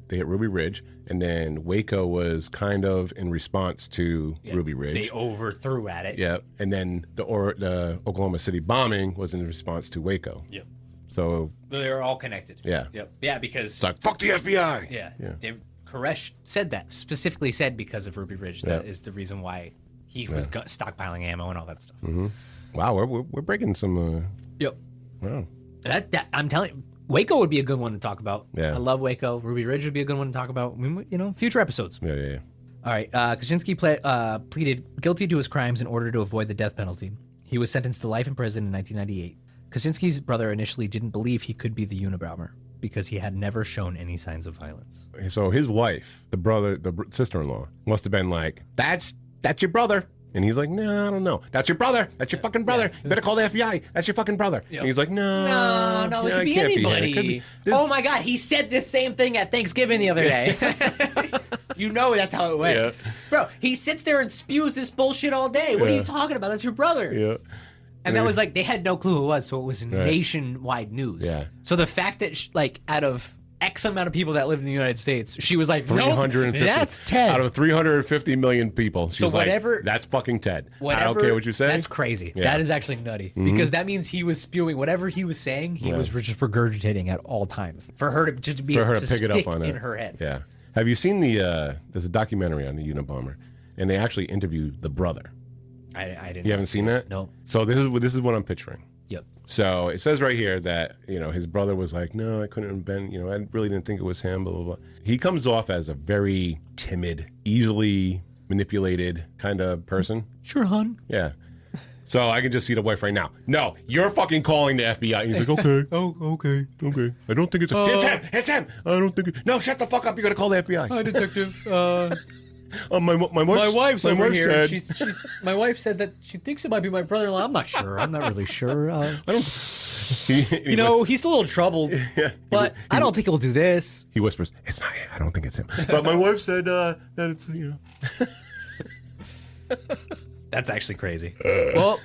They hit Ruby Ridge, and then Waco was kind of in response to Ruby Ridge. They overthrew at it. Yeah, and then the Oklahoma City bombing was in response to Waco. Yep. So they were all connected. Yeah. Yep. Yeah, because it's like fuck the FBI. Yeah. David Koresh said that specifically because of Ruby Ridge. That is the reason why he was stockpiling ammo and all that stuff. Mm-hmm. Wow, we're breaking some. Yep. Wow. That I'm telling you. Waco would be a good one to talk about. Yeah. I love Waco. Ruby Ridge would be a good one to talk about. Future episodes. Yeah. All right. Kaczynski pleaded guilty to his crimes in order to avoid the death penalty. He was sentenced to life in prison in 1998. Kaczynski's brother initially didn't believe he could be the Unabomber because he had never shown any signs of violence. So his wife, the sister-in-law, must have been like, that's your brother. And he's like, no, I don't know. That's your brother. That's your fucking brother. You better call the FBI. That's your fucking brother. Yep. And he's like, no, it could be anybody. Oh my God, he said the same thing at Thanksgiving the other day. That's how it went. Yeah. Bro, he sits there and spews this bullshit all day. What are you talking about? That's your brother. Yeah. And that was like, they had no clue who it was, so it was nationwide news. Yeah. So the fact that, out of X amount of people that live in the United States, she was like, 350. Nope, that's Ted. Out of 350 million people, she's like, that's fucking Ted. I don't care what you say. That's crazy. Yeah. That is actually nutty. Because that means he was spewing whatever he was saying, he was just regurgitating at all times. For her to pick it up on in her head. Yeah. Have you seen there's a documentary on the Unabomber, and they actually interviewed the brother. I didn't. You haven't seen that? No. So this is what I'm picturing. Yep. So it says right here that, his brother was like, no, I couldn't have been, I really didn't think it was him, blah, blah, blah. He comes off as a very timid, easily manipulated kind of person. Sure, hon. Yeah. So I can just see the wife right now. No, you're fucking calling the FBI. He's like, okay. Okay. I don't think it's it's him. I don't think no, shut the fuck up. You got to call the FBI. Hi, detective. My wife's over here. Said, my wife said that she thinks it might be my brother-in-law. I'm not sure. I'm not really sure. I don't. He's a little troubled, but I don't think he'll do this. He whispers, "It's not him. I don't think it's him." But my wife said that it's That's actually crazy. Well,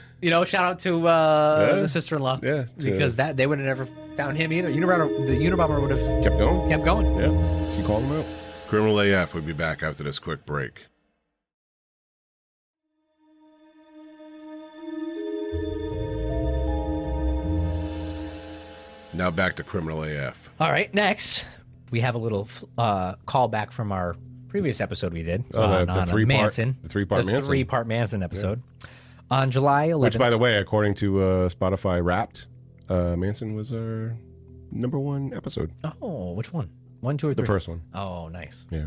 shout out to the sister-in-law. Yeah, because they would have never found him either. The Unabomber would have kept going. Yeah, she called him out. Criminal AF will be back after this quick break. Now back to Criminal AF. All right, next we have a little callback from our previous episode we did on Manson. The three-part Manson episode. Yeah. On July 11th. Which, by the way, according to Spotify Wrapped, Manson was our number one episode. Oh, which one? 1, 2, or 3? The first one. Oh, nice. Yeah.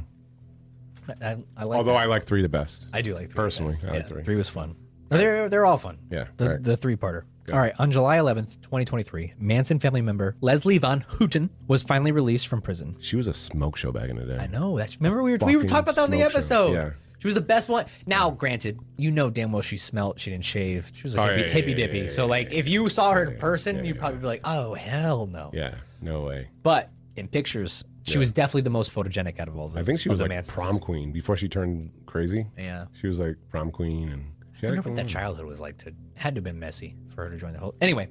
I like Although that. I like 3 the best. I do like 3 personally. the best. I like 3. 3 was fun. They're all fun. Yeah. The 3-parter. All right. On July 11th, 2023, Manson family member Leslie Von Houten was finally released from prison. She was a smoke show back in the day. I know. Remember we were talking about that on the episode. Yeah. She was the best one. Now, granted, damn well she smelt. She didn't shave. She was a hippie dippy. So, if you saw her in person, you'd probably be like, oh, hell no. Yeah. No way. But in pictures, she was definitely the most photogenic out of all of them. I think she was like prom queen before she turned crazy. Yeah. She was like prom queen. And I wonder what that childhood was like. Had to have been messy for her to join the whole. Anyway,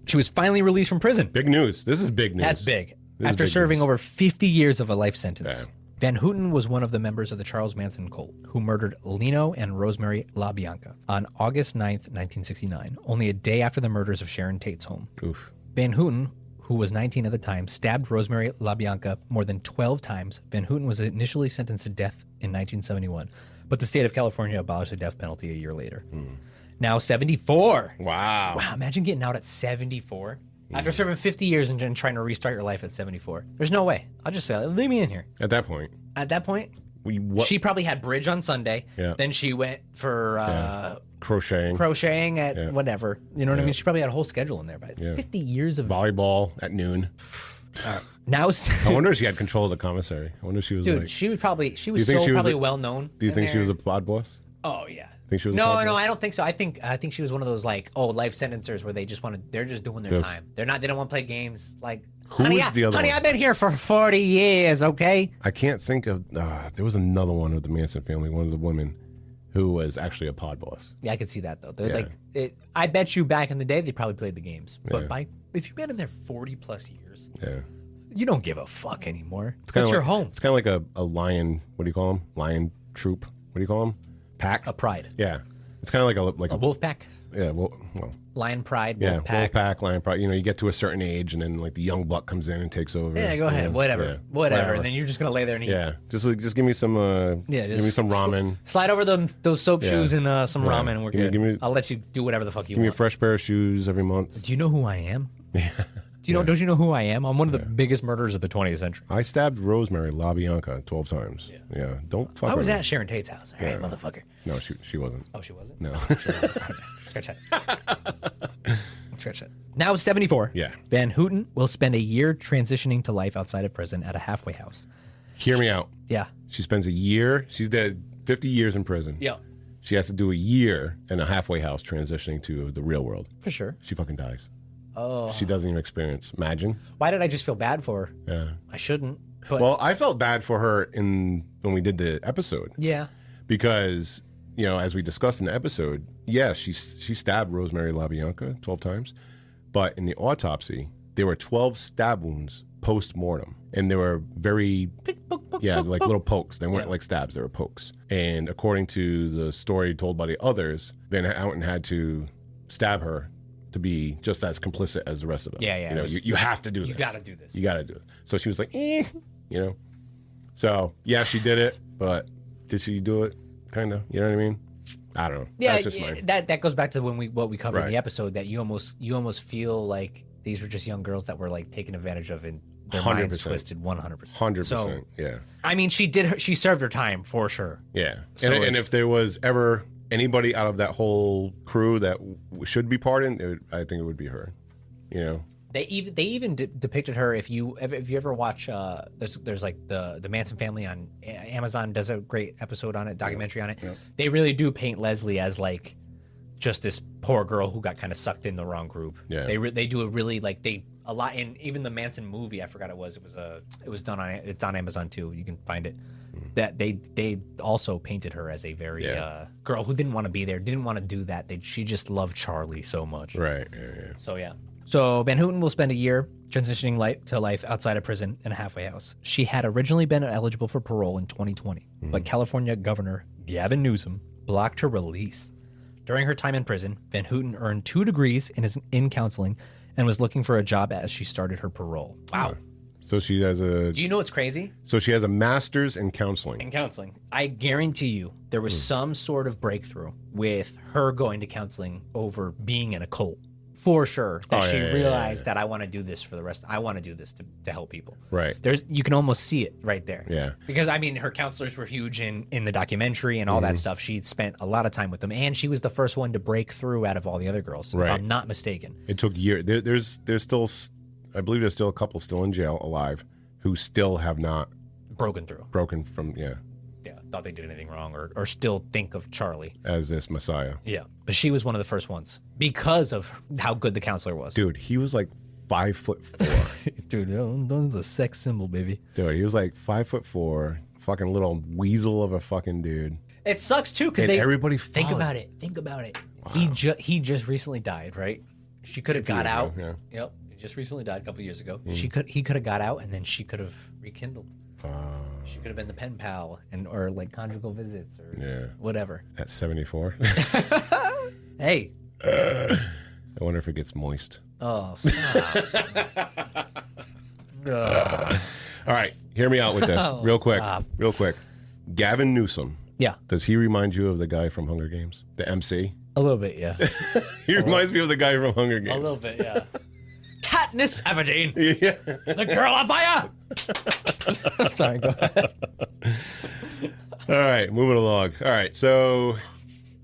she was finally released from prison. Big news. This is big news. That's big. After serving over 50 years of a life sentence. Yeah. Van Houten was one of the members of the Charles Manson cult who murdered Lino and Rosemary LaBianca on August 9th, 1969, only a day after the murders of Sharon Tate's home. Oof. Van Houten, who was 19 at the time, stabbed Rosemary LaBianca more than 12 times. Van Houten was initially sentenced to death in 1971, but the state of California abolished the death penalty a year later. Now 74. Wow. Wow, imagine getting out at 74. After serving 50 years and trying to restart your life at 74. There's no way. I'll just say, leave me in here. At that point, she probably had bridge on Sunday. Yeah. Then she went for crocheting at whatever. You know what I mean? She probably had a whole schedule in there. But 50 years of volleyball at noon. Now, I wonder if she had control of the commissary. I wonder if she was she was probably well known. Do you think she was a pod boss? Oh yeah. Think she was no, I don't think so. I think she was one of those life sentencers where they just they're just doing their time. They don't want to play games Who was the other one? I've been here for 40 years, okay? I can't think of there was another one of the Manson family, one of the women who was actually a pod boss. Yeah, I could see that though. They're I bet you back in the day they probably played the games. But if you've been in there 40 plus years, you don't give a fuck anymore. It's your home. It's kind of like a lion, what do you call them? Lion troop. What do you call them? Pack? A pride. Yeah. It's kind of like a wolf pack. Yeah, well, lion pride, wolf pack. Wolf pack, lion pride. You get to a certain age and then the young buck comes in and takes over. Yeah, go ahead. Whatever. And then you're just going to lay there and eat. Yeah. Just give me some give me some ramen. Slide over those soap shoes and some ramen and we're good. I'll let you do whatever the fuck you want. Give me a fresh pair of shoes every month. Do you know who I am? Yeah. Don't you know who I am? I'm one of the biggest murderers of the 20th century. I stabbed Rosemary LaBianca 12 times. Yeah. Don't fuck I was her. at Sharon Tate's house. All right, motherfucker. No, she wasn't. Oh, she wasn't? No. Scratch that. Now 74. Yeah. Van Houten will spend a year transitioning to life outside of prison at a halfway house. Hear me out. Yeah. She spends a year. She's dead 50 years in prison. Yeah. She has to do a year in a halfway house transitioning to the real world. For sure. She fucking dies. Oh. She doesn't even experience. Imagine. Why did I just feel bad for her? Yeah. I shouldn't. But... Well, I felt bad for her when we did the episode. Yeah. Because, as we discussed in the episode, she stabbed Rosemary LaBianca 12 times. But in the autopsy, there were 12 stab wounds post-mortem. And they were very, like little pokes. They weren't like stabs, they were pokes. And according to the story told by the others, Van Houten had to stab her to be just as complicit as the rest of them. Yeah. You have to do this. You got to do this. You got to do it. So she was like, So, she did it, but did she do it? Kind of. You know what I mean? I don't know. Yeah, That's just that goes back to what we covered in Right. the episode, that you almost feel like these were just young girls that were like taken advantage of and their minds 100%. twisted 100%. 100%. So, Yeah. I mean, she served her time for sure. Yeah. So and it's- if there was ever anybody out of that whole crew that should be pardoned, I think it would be her. You know? They even depicted her. If you ever watch, there's like the Manson Family on Amazon does a great episode on it, documentary on it. Yep. They really do paint Leslie as like just this poor girl who got kind of sucked in the wrong group. Yeah. They do a really like a lot, and even the Manson movie, I forgot it was done on, it's on Amazon too. You can find it. That they also painted her as a very girl who didn't want to be there, didn't want to do that. She just loved Charlie so much. Right. Yeah. So yeah. So Van Houten will spend a year transitioning to life outside of prison in a halfway house. She had originally been eligible for parole in 2020, but California Governor Gavin Newsom blocked her release. During her time in prison, Van Houten earned 2 degrees in counseling and was looking for a job as she started her parole. Wow. So she has Do you know what's crazy? So she has a master's in counseling. In counseling. I guarantee you there was some sort of breakthrough with her going to counseling over being in a cult. For sure. That she realized that I want to do this for the rest. I want to do this to help people. Right. You can almost see it right there. Yeah. Because I mean, her counselors were huge in the documentary and all that stuff. She'd spent a lot of time with them, and she was the first one to break through out of all the other girls, if I'm not mistaken. It took years. There's still, I believe there's still a couple still in jail alive who still have not Broken through. broken from, Yeah. Thought they did anything wrong or still think of Charlie. as this messiah. Yeah. But she was one of the first ones because of how good the counselor was. Dude, he was like 5'4". Dude, that's a sex symbol, baby. Dude, he was like 5'4", fucking little weasel of a fucking dude. It sucks too because And everybody think followed. about it. Think about it. He just recently died, right? She could have got years out. ago, Yep. He just recently died a couple years ago. He could have got out and then she could have rekindled. She could have been the pen pal or like conjugal visits or whatever. At 74. Hey. I wonder if it gets moist. Oh, stop. All right, hear me out with this Oh, real quick. stop. Real quick. Gavin Newsom. Yeah. Does he remind you of the guy from Hunger Games? The MC? A little bit, yeah. He reminds me of the guy from Hunger Games. A little bit, yeah. Katniss Everdeen, Yeah. the girl on fire. Sorry, go ahead. All right, moving along. All right, so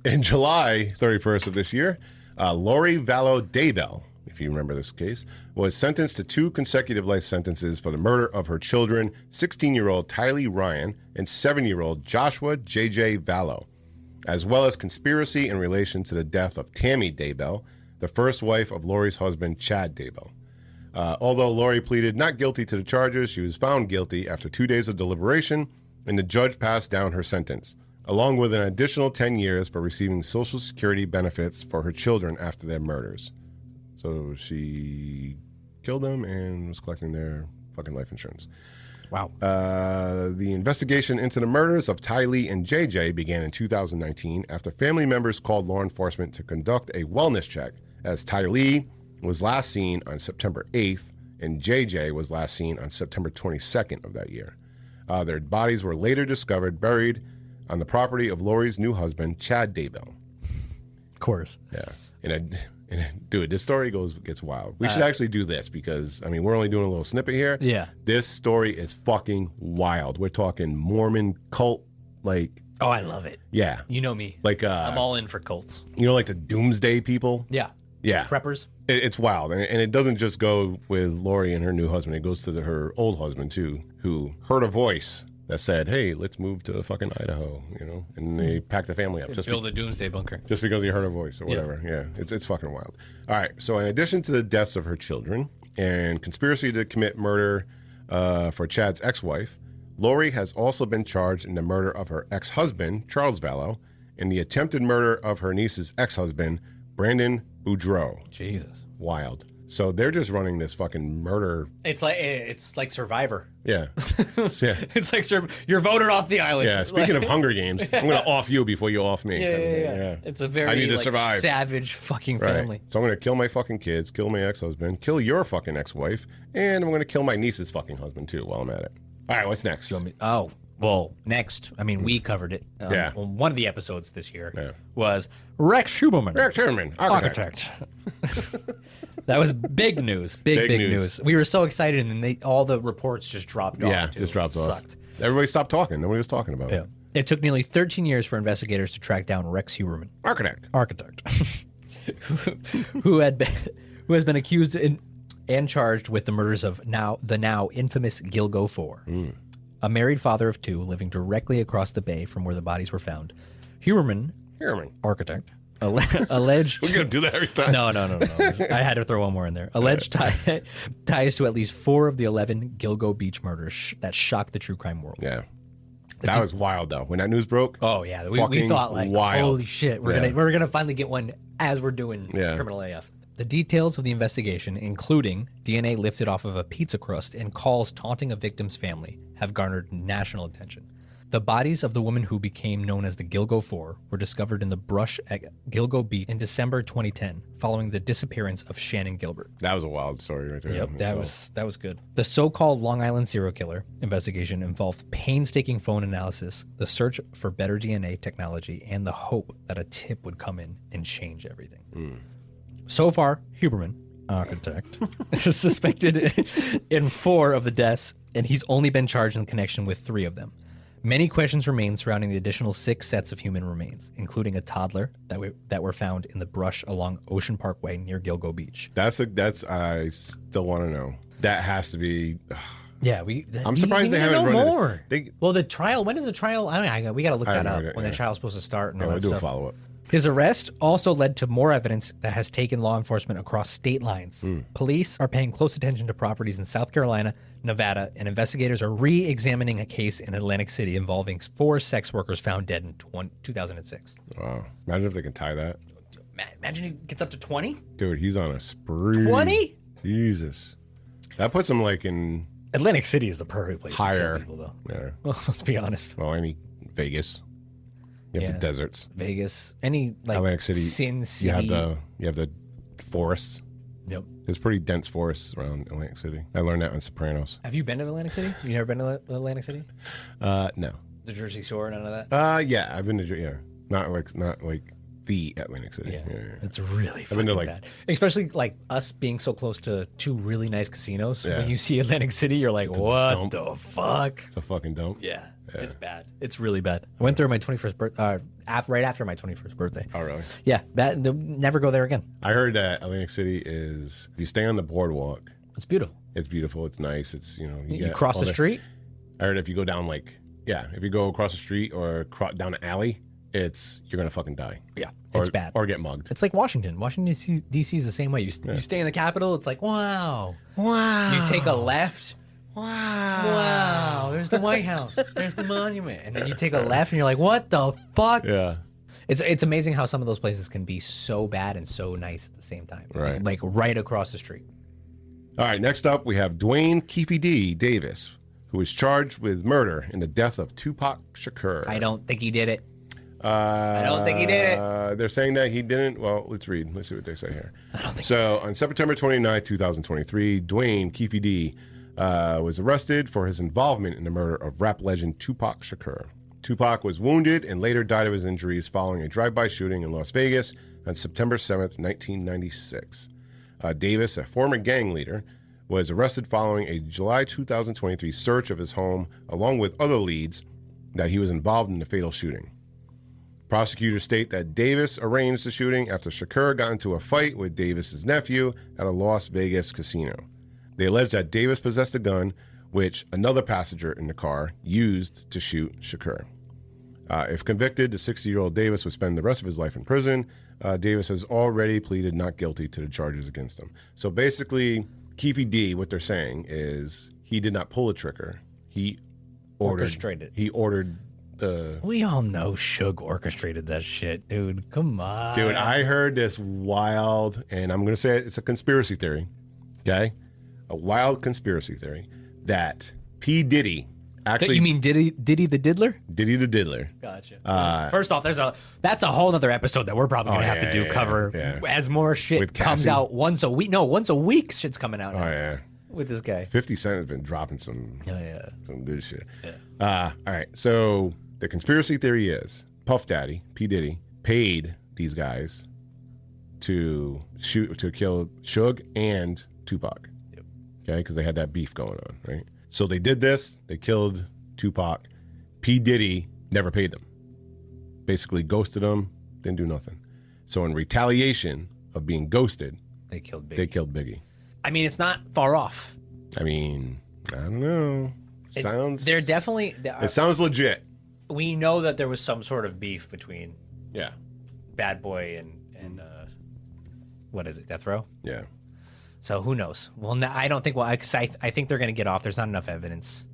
in July 31st of this year, Lori Vallow Daybell, if you remember this case, was sentenced to 2 consecutive life sentences for the murder of her children, 16-year-old Tylee Ryan and 7-year-old Joshua J.J. Vallow, as well as conspiracy in relation to the death of Tammy Daybell, the first wife of Lori's husband, Chad Daybell. Although Lori pleaded not guilty to the charges, she was found guilty after 2 days of deliberation, and the judge passed down her sentence, along with an additional 10 years for receiving Social Security benefits for her children after their murders. So she killed them and was collecting their fucking life insurance. Wow. The investigation into the murders of Tylee and JJ began in 2019 after family members called law enforcement to conduct a wellness check, as Tylee was last seen on September 8th and JJ was last seen on September 22nd of that year. Their bodies were later discovered buried on the property of Lori's new husband, Chad Daybell. Of course. Yeah. Dude, this story gets wild. We should actually do this because, I mean, we're only doing a little snippet here. Yeah. This story is fucking wild. We're talking Mormon cult, like, Oh, I love it. yeah. You know me. Like, I'm all in for cults. you know, like the doomsday people? Yeah. Yeah. Preppers. It's wild. And it doesn't just go with Lori and her new husband. It goes to her old husband, too, who heard a voice that said, hey, let's move to fucking Idaho, you know? And they packed the family up. Build a doomsday bunker. Just because you heard a voice or whatever. Yeah, it's fucking wild. All right, so in addition to the deaths of her children and conspiracy to commit murder for Chad's ex-wife, Lori has also been charged in the murder of her ex-husband, Charles Vallow, and the attempted murder of her niece's ex-husband, Brandon Boudreaux. Jesus. Wild. So they're just running this fucking murder. It's like Survivor. Yeah. Yeah. It's like you're voted off the island. Yeah, speaking of Hunger Games, I'm going to off you before you off me. Yeah. It's a very I need to survive. savage fucking Right. family. So I'm going to kill my fucking kids, kill my ex-husband, kill your fucking ex-wife, and I'm going to kill my niece's fucking husband too while I'm at it. All right, what's next? Oh, Well, next, I mean, we covered it. Yeah. On one of the episodes this year Yeah. was Rex Huberman. Rex Sherman, architect. That was big news. Big news. We were so excited, and then all the reports just dropped off. Yeah, too. just dropped It off. Sucked. Everybody stopped talking. Nobody was talking about Yeah. it. It took nearly 13 years for investigators to track down Rex Huberman, Architect. who has been accused and charged with the murders of the now infamous Gilgo 4. A married father of 2 living directly across the bay from where the bodies were found. Huberman, architect, alleged... We're going to do that every time. No. I had to throw one more in there. Alleged ties to at least 4 of the 11 Gilgo Beach murders that shocked the true crime world. Yeah. That was wild, though. When that news broke. Oh, yeah. We fucking thought, like, wild. holy shit, we're gonna finally get one as we're doing Criminal AF. The details of the investigation, including DNA lifted off of a pizza crust and calls taunting a victim's family, have garnered national attention. The bodies of the woman who became known as the Gilgo 4 were discovered in the brush at Gilgo Beach in December 2010, following the disappearance of Shannon Gilbert. That was a wild story right there. Yep, that was good. The so-called Long Island serial killer investigation involved painstaking phone analysis, the search for better DNA technology, and the hope that a tip would come in and change everything. So far, Huberman, architect, is suspected in 4 of the deaths, and he's only been charged in connection with 3 of them. Many questions remain surrounding the additional 6 sets of human remains, including a toddler that were found in the brush along Ocean Parkway near Gilgo Beach. That's I still want to know. That has to be. Yeah, I'm surprised they haven't know run more. It. Well, the trial. When is the trial? I mean, we got to look that up. When the trial's supposed to start and all We'll that do stuff. a follow up. His arrest also led to more evidence that has taken law enforcement across state lines. Police are paying close attention to properties in South Carolina, Nevada, and investigators are re-examining a case in Atlantic City involving 4 sex workers found dead in 2006. Wow. Imagine if they can tie that. Imagine he gets up to 20? Dude, he's on a spree. 20? Jesus. That puts him like in Atlantic City is the perfect place higher. to kill people, though. Yeah. Well, let's be honest. Well, I mean, Vegas. You have the deserts. Vegas. Any, like, Atlantic City. Sin City. You have the forests. Yep. There's pretty dense forests around Atlantic City. I learned that in Sopranos. Have you been to Atlantic City? You never been to Atlantic City? No. The Jersey Shore, none of that? Yeah, I've been to not like the Atlantic City. Yeah. Yeah. It's really I've been to, like- bad. Especially like us being so close to 2 really nice casinos. Yeah. When you see Atlantic City, you're like, what dump. the fuck? It's a fucking dump. Yeah, it's bad. It's really bad. I went there my 21st birthday, right after my 21st birthday. Oh, really? Yeah, never go there again. I heard that Atlantic City is, if you stay on the boardwalk, It's beautiful. it's beautiful. It's nice. It's, you You cross the street. I heard if you go down if you go across the street or down an alley, you're going to fucking die. Yeah, it's bad. Or get mugged. It's like Washington. Washington D.C. is the same way. You stay in the Capitol, it's like, wow. You take a left. Wow. There's the White House. There's the monument. And then you take a left and you're like, what the fuck? Yeah. It's amazing how some of those places can be so bad and so nice at the same time. Right. Like right across the street. All right, next up, we have Dwayne Keefe D. Davis, who is charged with murder in the death of Tupac Shakur. I don't think he did it. I don't think he did it. They're saying that he didn't. Well, let's read. Let's see what they say here. I don't think So, on September 29, 2023, Dwayne Keefe D. Was arrested for his involvement in the murder of rap legend Tupac Shakur. Tupac was wounded and later died of his injuries following a drive-by shooting in Las Vegas on September 7th, 1996. Davis, a former gang leader, was arrested following a July 2023 search of his home, along with other leads that he was involved in the fatal shooting. Prosecutors state that Davis arranged the shooting after Shakur got into a fight with Davis's nephew at a Las Vegas casino. They allege that Davis possessed a gun, which another passenger in the car used to shoot Shakur. If convicted, the 60-year-old Davis would spend the rest of his life in prison. Davis has already pleaded not guilty to the charges against him. So basically, Keefe D, what they're saying is he did not pull the trigger. He Orchestrated. He ordered the... We all know Suge orchestrated that shit, dude. Come on. Dude, I heard this wild, and I'm going to say it's a conspiracy theory, okay? A wild conspiracy theory that P. Diddy actually... You mean Diddy the Diddler? Diddy the Diddler. Gotcha. First off, that's a whole other episode that we're probably going to have to cover as more shit With comes Cassie. out once a week. No, once a week shit's coming out. Oh, now. yeah. with this guy. 50 Cent has been dropping some good shit. Yeah. All right. So the conspiracy theory is Puff Daddy, P. Diddy, paid these guys to kill Suge and Tupac. Yep. Okay, because they had that beef going on, right? So they did this. They killed Tupac. P. Diddy never paid them. Basically ghosted them. Didn't do nothing. So in retaliation of being ghosted, They killed Biggie. they killed Biggie. I mean, it's not far off. I mean, I don't know. They're definitely. It sounds legit. We know that there was some sort of beef between Yeah. Bad Boy and what is it, Death Row? Yeah. So who knows? Well, no, I don't think. Well, I think they're going to get off. There's not enough evidence.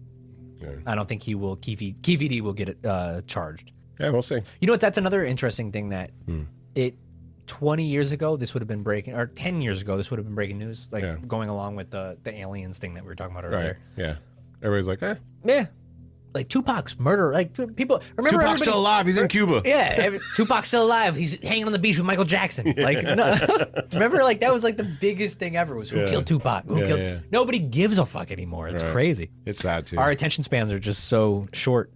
Yeah. I don't think he will. KVD will get charged. Yeah, we'll see. You know what? That's another interesting thing that 20 years ago, this would have been breaking, or 10 years ago, this would have been breaking news, like going along with the aliens thing that we were talking about earlier. Right. Yeah. Everybody's like, Yeah. Like Tupac's murder. Like people remember. Tupac's still alive. He's in Cuba. Yeah. Tupac's still alive. He's hanging on the beach with Michael Jackson. Like, no, remember, like that was like the biggest thing ever was who killed Tupac? Who killed? Yeah. Nobody gives a fuck anymore. It's crazy. It's sad too. Our attention spans are just so short.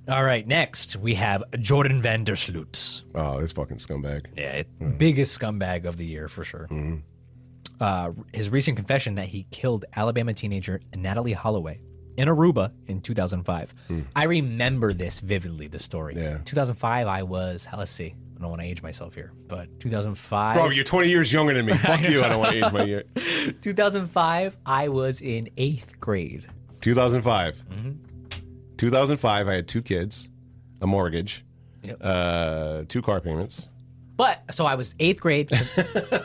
All right, next we have Jordan van der Sloot. Oh, this fucking scumbag. Yeah, biggest scumbag of the year for sure. His recent confession that he killed Alabama teenager Natalie Holloway in Aruba in 2005. I remember this vividly, the story. Yeah. 2005, I was, let's see, I don't want to age myself here, but 2005. Bro, you're 20 years younger than me. Fuck you. I don't want to age my year. 2005, I was in 8th grade. 2005. 2005, I had 2 kids, a mortgage, 2 car payments. But, so I was 8th grade.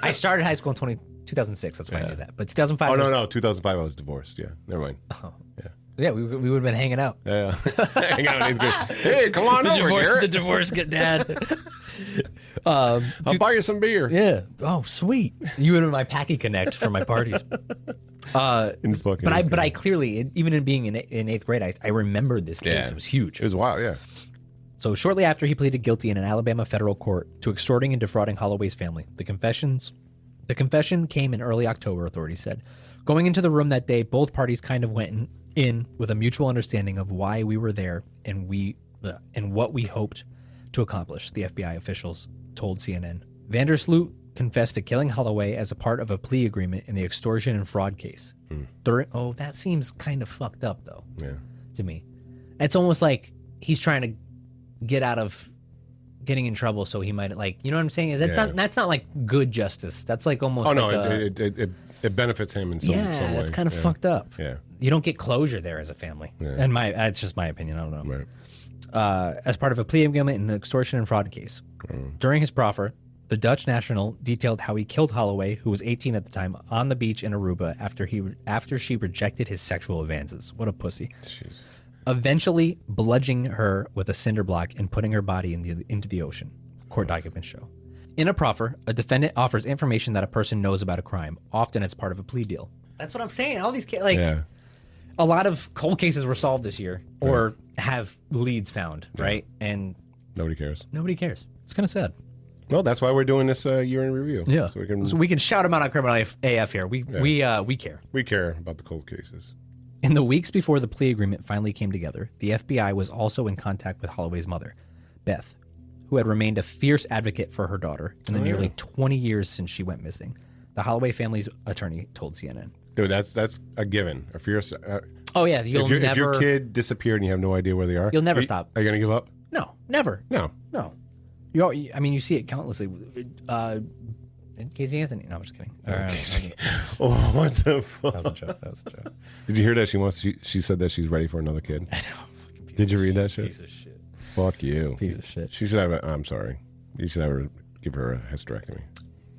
I started high school in 2006. That's why I knew that. But 2005. Oh, no. 2005, I was divorced. Yeah. Never mind. Oh. Yeah, we would have been hanging out. Yeah. Hanging out in 8th grade. Hey, come on over here. The divorce get dad. I'll buy you some beer. Yeah. Oh, sweet. You would have been my Packy Connect for my parties. But I clearly, even in being in 8th grade, I remembered this case. It was huge. It was wild, yeah. So shortly after he pleaded guilty in an Alabama federal court to extorting and defrauding Holloway's family, the confession came in early October, authorities said. Going into the room that day, both parties kind of went in with a mutual understanding of why we were there and what we hoped to accomplish, the FBI officials told CNN. Van der Sloot confessed to killing Holloway as a part of a plea agreement in the extortion and fraud case. That seems kind of fucked up, though, to me. It's almost like he's trying to get out of getting in trouble, so he might, like, you know what I'm saying? That's not like good justice. That's like almost. Oh, no, it benefits him in some way. Yeah, that's kind of fucked up. Yeah. You don't get closure there as a family. Yeah. And it's just my opinion. I don't know. Right. As part of a plea agreement in the extortion and fraud case. During his proffer, the Dutch national detailed how he killed Holloway, who was 18 at the time, on the beach in Aruba after she rejected his sexual advances. What a pussy. Jeez. Eventually bludgeoning her with a cinder block and putting her body into the ocean. Court documents show. In a proffer, a defendant offers information that a person knows about a crime, often as part of a plea deal. That's what I'm saying. All these a lot of cold cases were solved this year or have leads found, right? And nobody cares. It's kind of sad. Well, that's why we're doing this year in review. Yeah. So we can shout them out on Criminal AF here. We care. We care about the cold cases. In the weeks before the plea agreement finally came together, the FBI was also in contact with Holloway's mother, Beth, who had remained a fierce advocate for her daughter in the nearly 20 years since she went missing. The Holloway family's attorney told CNN. Dude, that's a given. A fierce. If your kid disappeared and you have no idea where they are, you'll never stop. Are you gonna give up? No, never. No. You see it countlessly. Casey Anthony. No, I'm just kidding. Casey. Oh, what the fuck? That was a joke. Did you hear that she said that she's ready for another kid? I know. Did you read that shit? Piece of shit. Fuck you. Piece of shit. She should have. I'm sorry. You should give her a hysterectomy.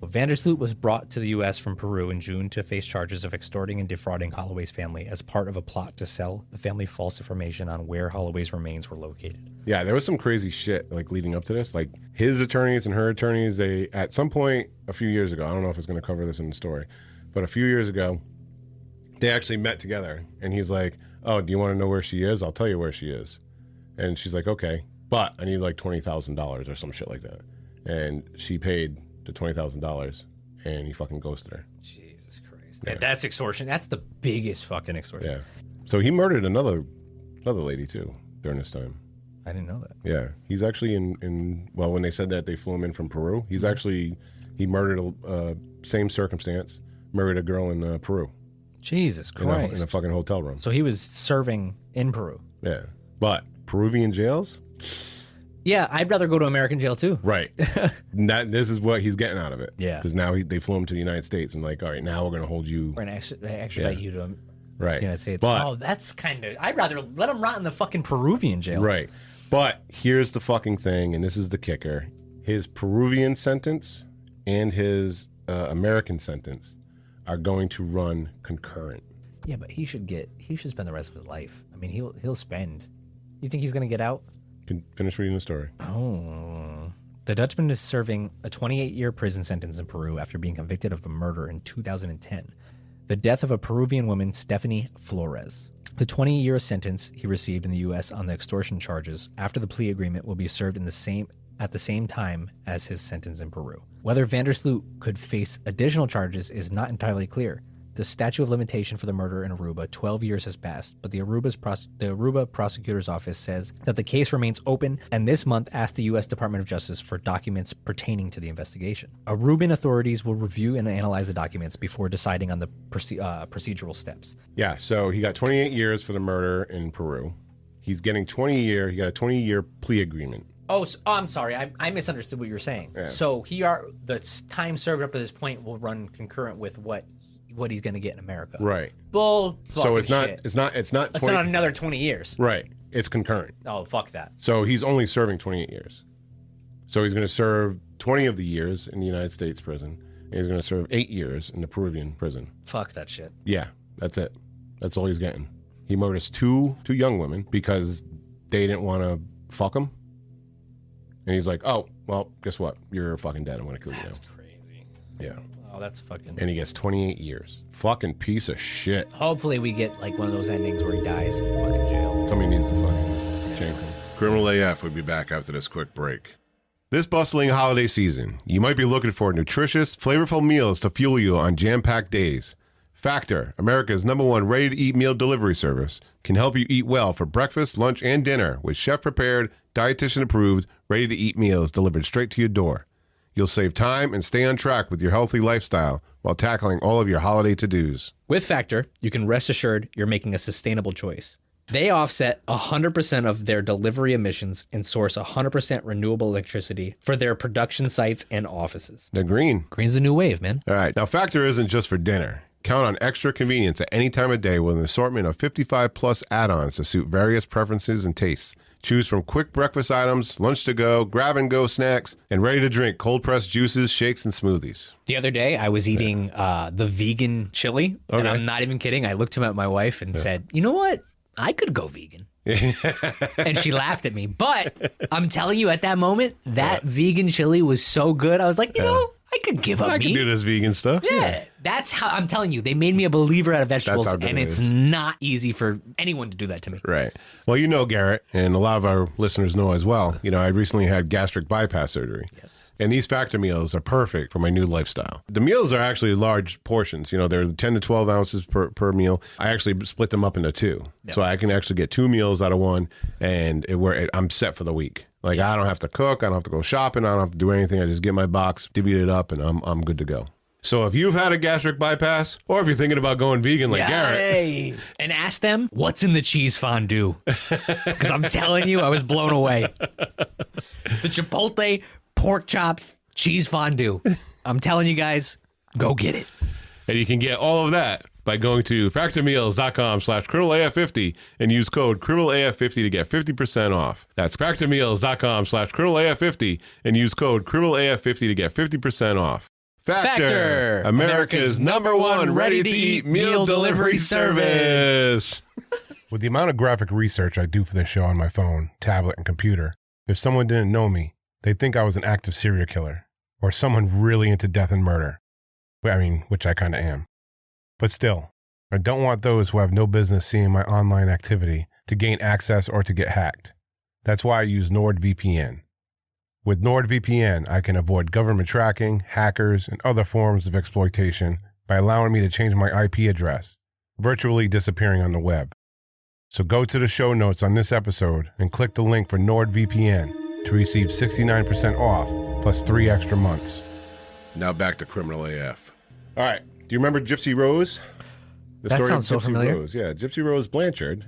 Van der Sloot was brought to the U.S. from Peru in June to face charges of extorting and defrauding Holloway's family as part of a plot to sell the family false information on where Holloway's remains were located. Yeah, there was some crazy shit like leading up to this. Like his attorneys and her attorneys, they at some point a few years ago, I don't know if it's going to cover this in the story, but a few years ago, they actually met together. And he's like, "Oh, do you want to know where she is? I'll tell you where she is." And she's like, "Okay, but I need like $20,000 or some shit like that." And she paid the $20,000, and he fucking ghosted her. Jesus Christ. Yeah. That's extortion. That's the biggest fucking extortion. Yeah. So he murdered another lady too during this time. I didn't know that. Yeah. He's actually well, when they said that they flew him in from Peru, he murdered same circumstance, married a girl in Peru. Jesus Christ. In a fucking hotel room. So he was serving in Peru. Yeah. But Peruvian jails? Yeah, I'd rather go to American jail too. Right. This is what he's getting out of it. Yeah. Because now they flew him to the United States and like, all right, now we're going to hold you. We're going to extradite you to Right. the United States. But, that's kind of... I'd rather let him rot in the fucking Peruvian jail. Right. But here's the fucking thing, and this is the kicker. His Peruvian sentence and his American sentence are going to run concurrent. Yeah, but he should spend the rest of his life. I mean, he'll spend... You think he's going to get out? Can finish reading the story. Oh. The Dutchman is serving a 28-year prison sentence in Peru after being convicted of a murder in 2010. The death of a Peruvian woman, Stephanie Flores. The 20-year sentence he received in the U.S. on the extortion charges after the plea agreement will be served at the same time as his sentence in Peru. Whether Vandersloot could face additional charges is not entirely clear. The statute of limitation for the murder in Aruba, 12 years has passed, but the Aruba prosecutor's office says that the case remains open and this month asked the U.S. Department of Justice for documents pertaining to the investigation. Aruban authorities will review and analyze the documents before deciding on the procedural steps. Yeah, so he got 28 years for the murder in Peru. He's getting he got a 20-year plea agreement. Oh, I'm sorry. I misunderstood what you were saying. Yeah. So the time served up to this point will run concurrent with what he's going to get in America. Right. Bull. So it's not. Shit. It's not. It's not another 20 years. Right. It's concurrent. Oh, fuck that. So he's only serving 28 years. So he's going to serve 20 of the years in the United States prison, and he's going to serve 8 years in the Peruvian prison. Fuck that shit. Yeah, that's it. That's all he's getting. He murders two young women because they didn't want to fuck him. And he's like, oh, well, guess what? You're fucking dead. I'm going to kill you now. That's crazy. Yeah. Oh, that's fucking... And he gets 28 years. Fucking piece of shit. Hopefully we get like one of those endings where he dies in fucking jail. Somebody needs to fucking change him. Criminal AF will be back after this quick break. This bustling holiday season, you might be looking for nutritious, flavorful meals to fuel you on jam-packed days. Factor, America's #1 ready-to-eat meal delivery service, can help you eat well for breakfast, lunch, and dinner with chef-prepared, dietitian-approved, ready-to-eat meals delivered straight to your door. You'll save time and stay on track with your healthy lifestyle while tackling all of your holiday to-dos. With Factor, you can rest assured you're making a sustainable choice. They offset 100% of their delivery emissions and source 100% renewable electricity for their production sites and offices. They're green. Green's the new wave, man. All right. Now, Factor isn't just for dinner. Count on extra convenience at any time of day with an assortment of 55-plus add-ons to suit various preferences and tastes. Choose from quick breakfast items, lunch to go, grab-and-go snacks, and ready-to-drink cold-pressed juices, shakes, and smoothies. The other day, I was eating the vegan chili, and I'm not even kidding. I looked at my wife and said, you know what? I could go vegan. And she laughed at me. But I'm telling you, at that moment, that vegan chili was so good. I was like, you know, I could give up meat. I can do this vegan stuff. Yeah. That's how I'm telling you. They made me a believer out of vegetables, and it's not easy for anyone to do that to me. Right. Well, you know, Garrett, and a lot of our listeners know as well, you know, I recently had gastric bypass surgery. Yes. And these Factor meals are perfect for my new lifestyle. The meals are actually large portions. You know, they're 10 to 12 ounces per meal. I actually split them up into two. Yep. So I can actually get 2 meals out of one, and I'm set for the week. Like, I don't have to cook. I don't have to go shopping. I don't have to do anything. I just get my box, divvy it up, and I'm good to go. So if you've had a gastric bypass, or if you're thinking about going vegan like Garrett. And ask them, what's in the cheese fondue? Because I'm telling you, I was blown away. The Chipotle, pork chops, cheese fondue. I'm telling you guys, go get it. And you can get all of that by going to factormeals.com/criminalaf50 and use code criminalaf50 to get 50% off. That's factormeals.com/criminalaf50 and use code criminalaf50 to get 50% off. Factor, America's #1 ready-to-eat meal delivery service. With the amount of graphic research I do for this show on my phone, tablet, and computer, if someone didn't know me, they'd think I was an active serial killer or someone really into death and murder. I mean, which I kind of am. But still, I don't want those who have no business seeing my online activity to gain access or to get hacked. That's why I use NordVPN. With NordVPN, I can avoid government tracking, hackers, and other forms of exploitation by allowing me to change my IP address, virtually disappearing on the web. So go to the show notes on this episode and click the link for NordVPN to receive 69% off plus 3 extra months. Now back to Criminal AF. All right. Do you remember Gypsy Rose? That sounds so familiar. Rose. Yeah, Gypsy Rose Blanchard.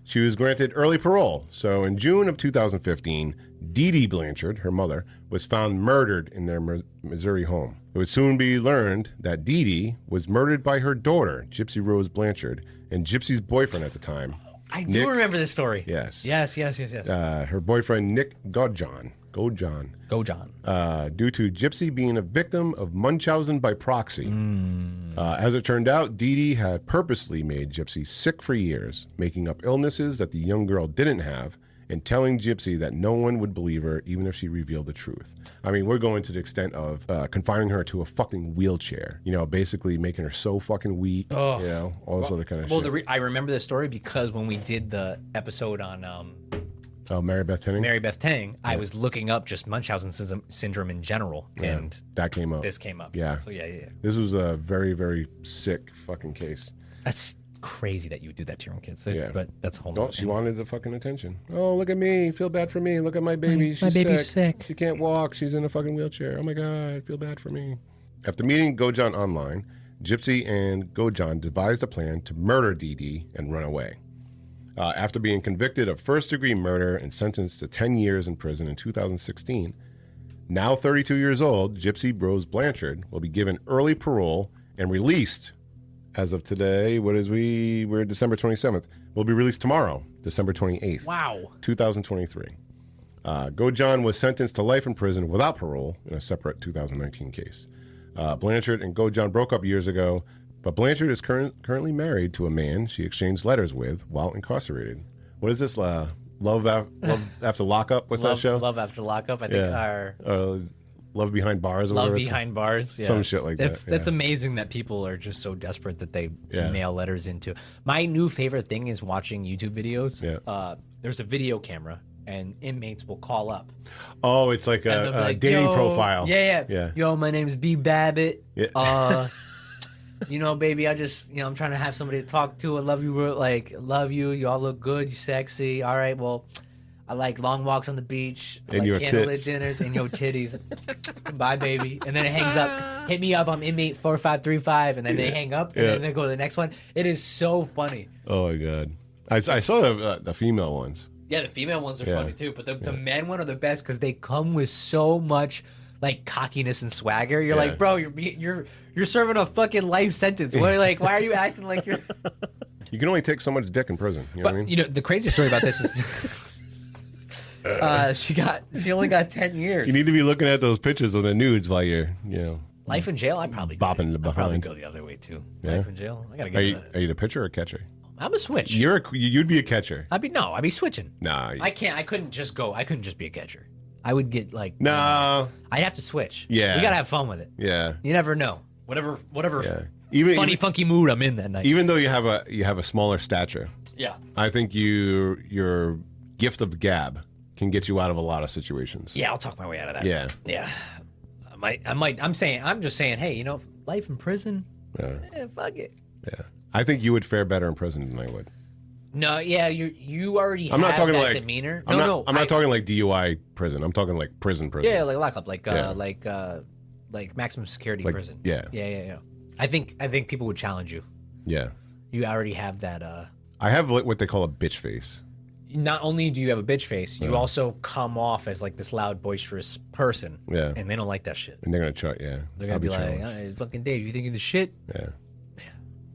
She was granted early parole. So in June of 2015, Dee Dee Blanchard, her mother, was found murdered in their Missouri home. It would soon be learned that Dee Dee was murdered by her daughter, Gypsy Rose Blanchard, and Gypsy's boyfriend at the time. I do remember this story. Yes. Yes. Her boyfriend, Nick Gojan. Go John. Due to Gypsy being a victim of Munchausen by proxy. As it turned out, Dee Dee had purposely made Gypsy sick for years, making up illnesses that the young girl didn't have, and telling Gypsy that no one would believe her even if she revealed the truth. I mean, we're going to the extent of confining her to a fucking wheelchair, basically making her so fucking weak, all this other kind of shit. I remember this story because when we did the episode on Mary Beth Tinning? Mary Beth Tinning, I was looking up just Munchausen syndrome in general, and that came up. This came up. Yeah. So yeah. This was a very, very sick fucking case. That's crazy that you would do that to your own kids. Yeah. But that's a whole Don't. She wanted the fucking attention. Oh, look at me. Feel bad for me. Look at my baby. My baby's sick. She can't walk. She's in a fucking wheelchair. Oh my God. Feel bad for me. After meeting Gojan online, Gypsy and Gojan devised a plan to murder Dee Dee and run away. After being convicted of first-degree murder and sentenced to 10 years in prison in 2016, now 32 years old, Gypsy Rose Blanchard will be given early parole and released as of today. We're December 27th. Will be released tomorrow, December 28th. Wow. 2023. Gojan was sentenced to life in prison without parole in a separate 2019 case. Blanchard and Gojan broke up years ago, but Blanchard is currently married to a man she exchanged letters with while incarcerated. What is this? Love After Lockup? What's that show? Love After Lockup. I think Love Behind Bars. Or Love whatever. Behind Bars. Yeah. Some shit like that. That's amazing that people are just so desperate that they mail letters into. My new favorite thing is watching YouTube videos. Yeah. There's a video camera, and inmates will call up. Oh, it's like a dating profile. Yeah. Yo, my name's B. Babbitt. Yeah. Baby, I just, I'm trying to have somebody to talk to. I love you. Love you. You all look good. You sexy. All right. Well, I like long walks on the beach. I and like your candlelit tits. dinners and your titties. Bye, baby. And then it hangs up. Hit me up. I'm inmate 4535. And then they hang up. And then they go to the next one. It is so funny. Oh, my God. I saw the female ones. Yeah, the female ones are funny, too. But the men one are the best because they come with so much, cockiness and swagger. You're like, bro, you're serving a fucking life sentence. Why are you acting like you're... You can only take so much dick in prison. You know what I mean? The craziest story about this is she only got 10 years. You need to be looking at those pictures of the nudes while you're, Life in jail, I'd probably bopping I'd probably go the other way too. Yeah? Life in jail, I gotta get. Are you the pitcher or catcher? I'm a switch. You'd be a catcher. I'd be switching. Nah, I can't. I couldn't just be a catcher. I would get no. I'd have to switch. Yeah, we gotta have fun with it. Yeah, you never know. Whatever. Yeah. Even funky mood I'm in that night. Even though you have a smaller stature. Yeah. I think your gift of gab can get you out of a lot of situations. Yeah, I'll talk my way out of that. Yeah. Yeah. I'm just saying, hey, life in prison. Yeah. Fuck it. Yeah. I think you would fare better in prison than I would. No, yeah, you already I'm have not talking that demeanor. I'm not talking like DUI prison. I'm talking like prison. Yeah, like lockup, like maximum security prison. Yeah. Yeah. I think people would challenge you. Yeah. You already have that. I have what they call a bitch face. Not only do you have a bitch face, you also come off as this loud, boisterous person. Yeah. And they don't like that shit. And they're gonna try. Yeah. They're gonna be like, hey, "Fucking Dave, you think you're the shit?" Yeah.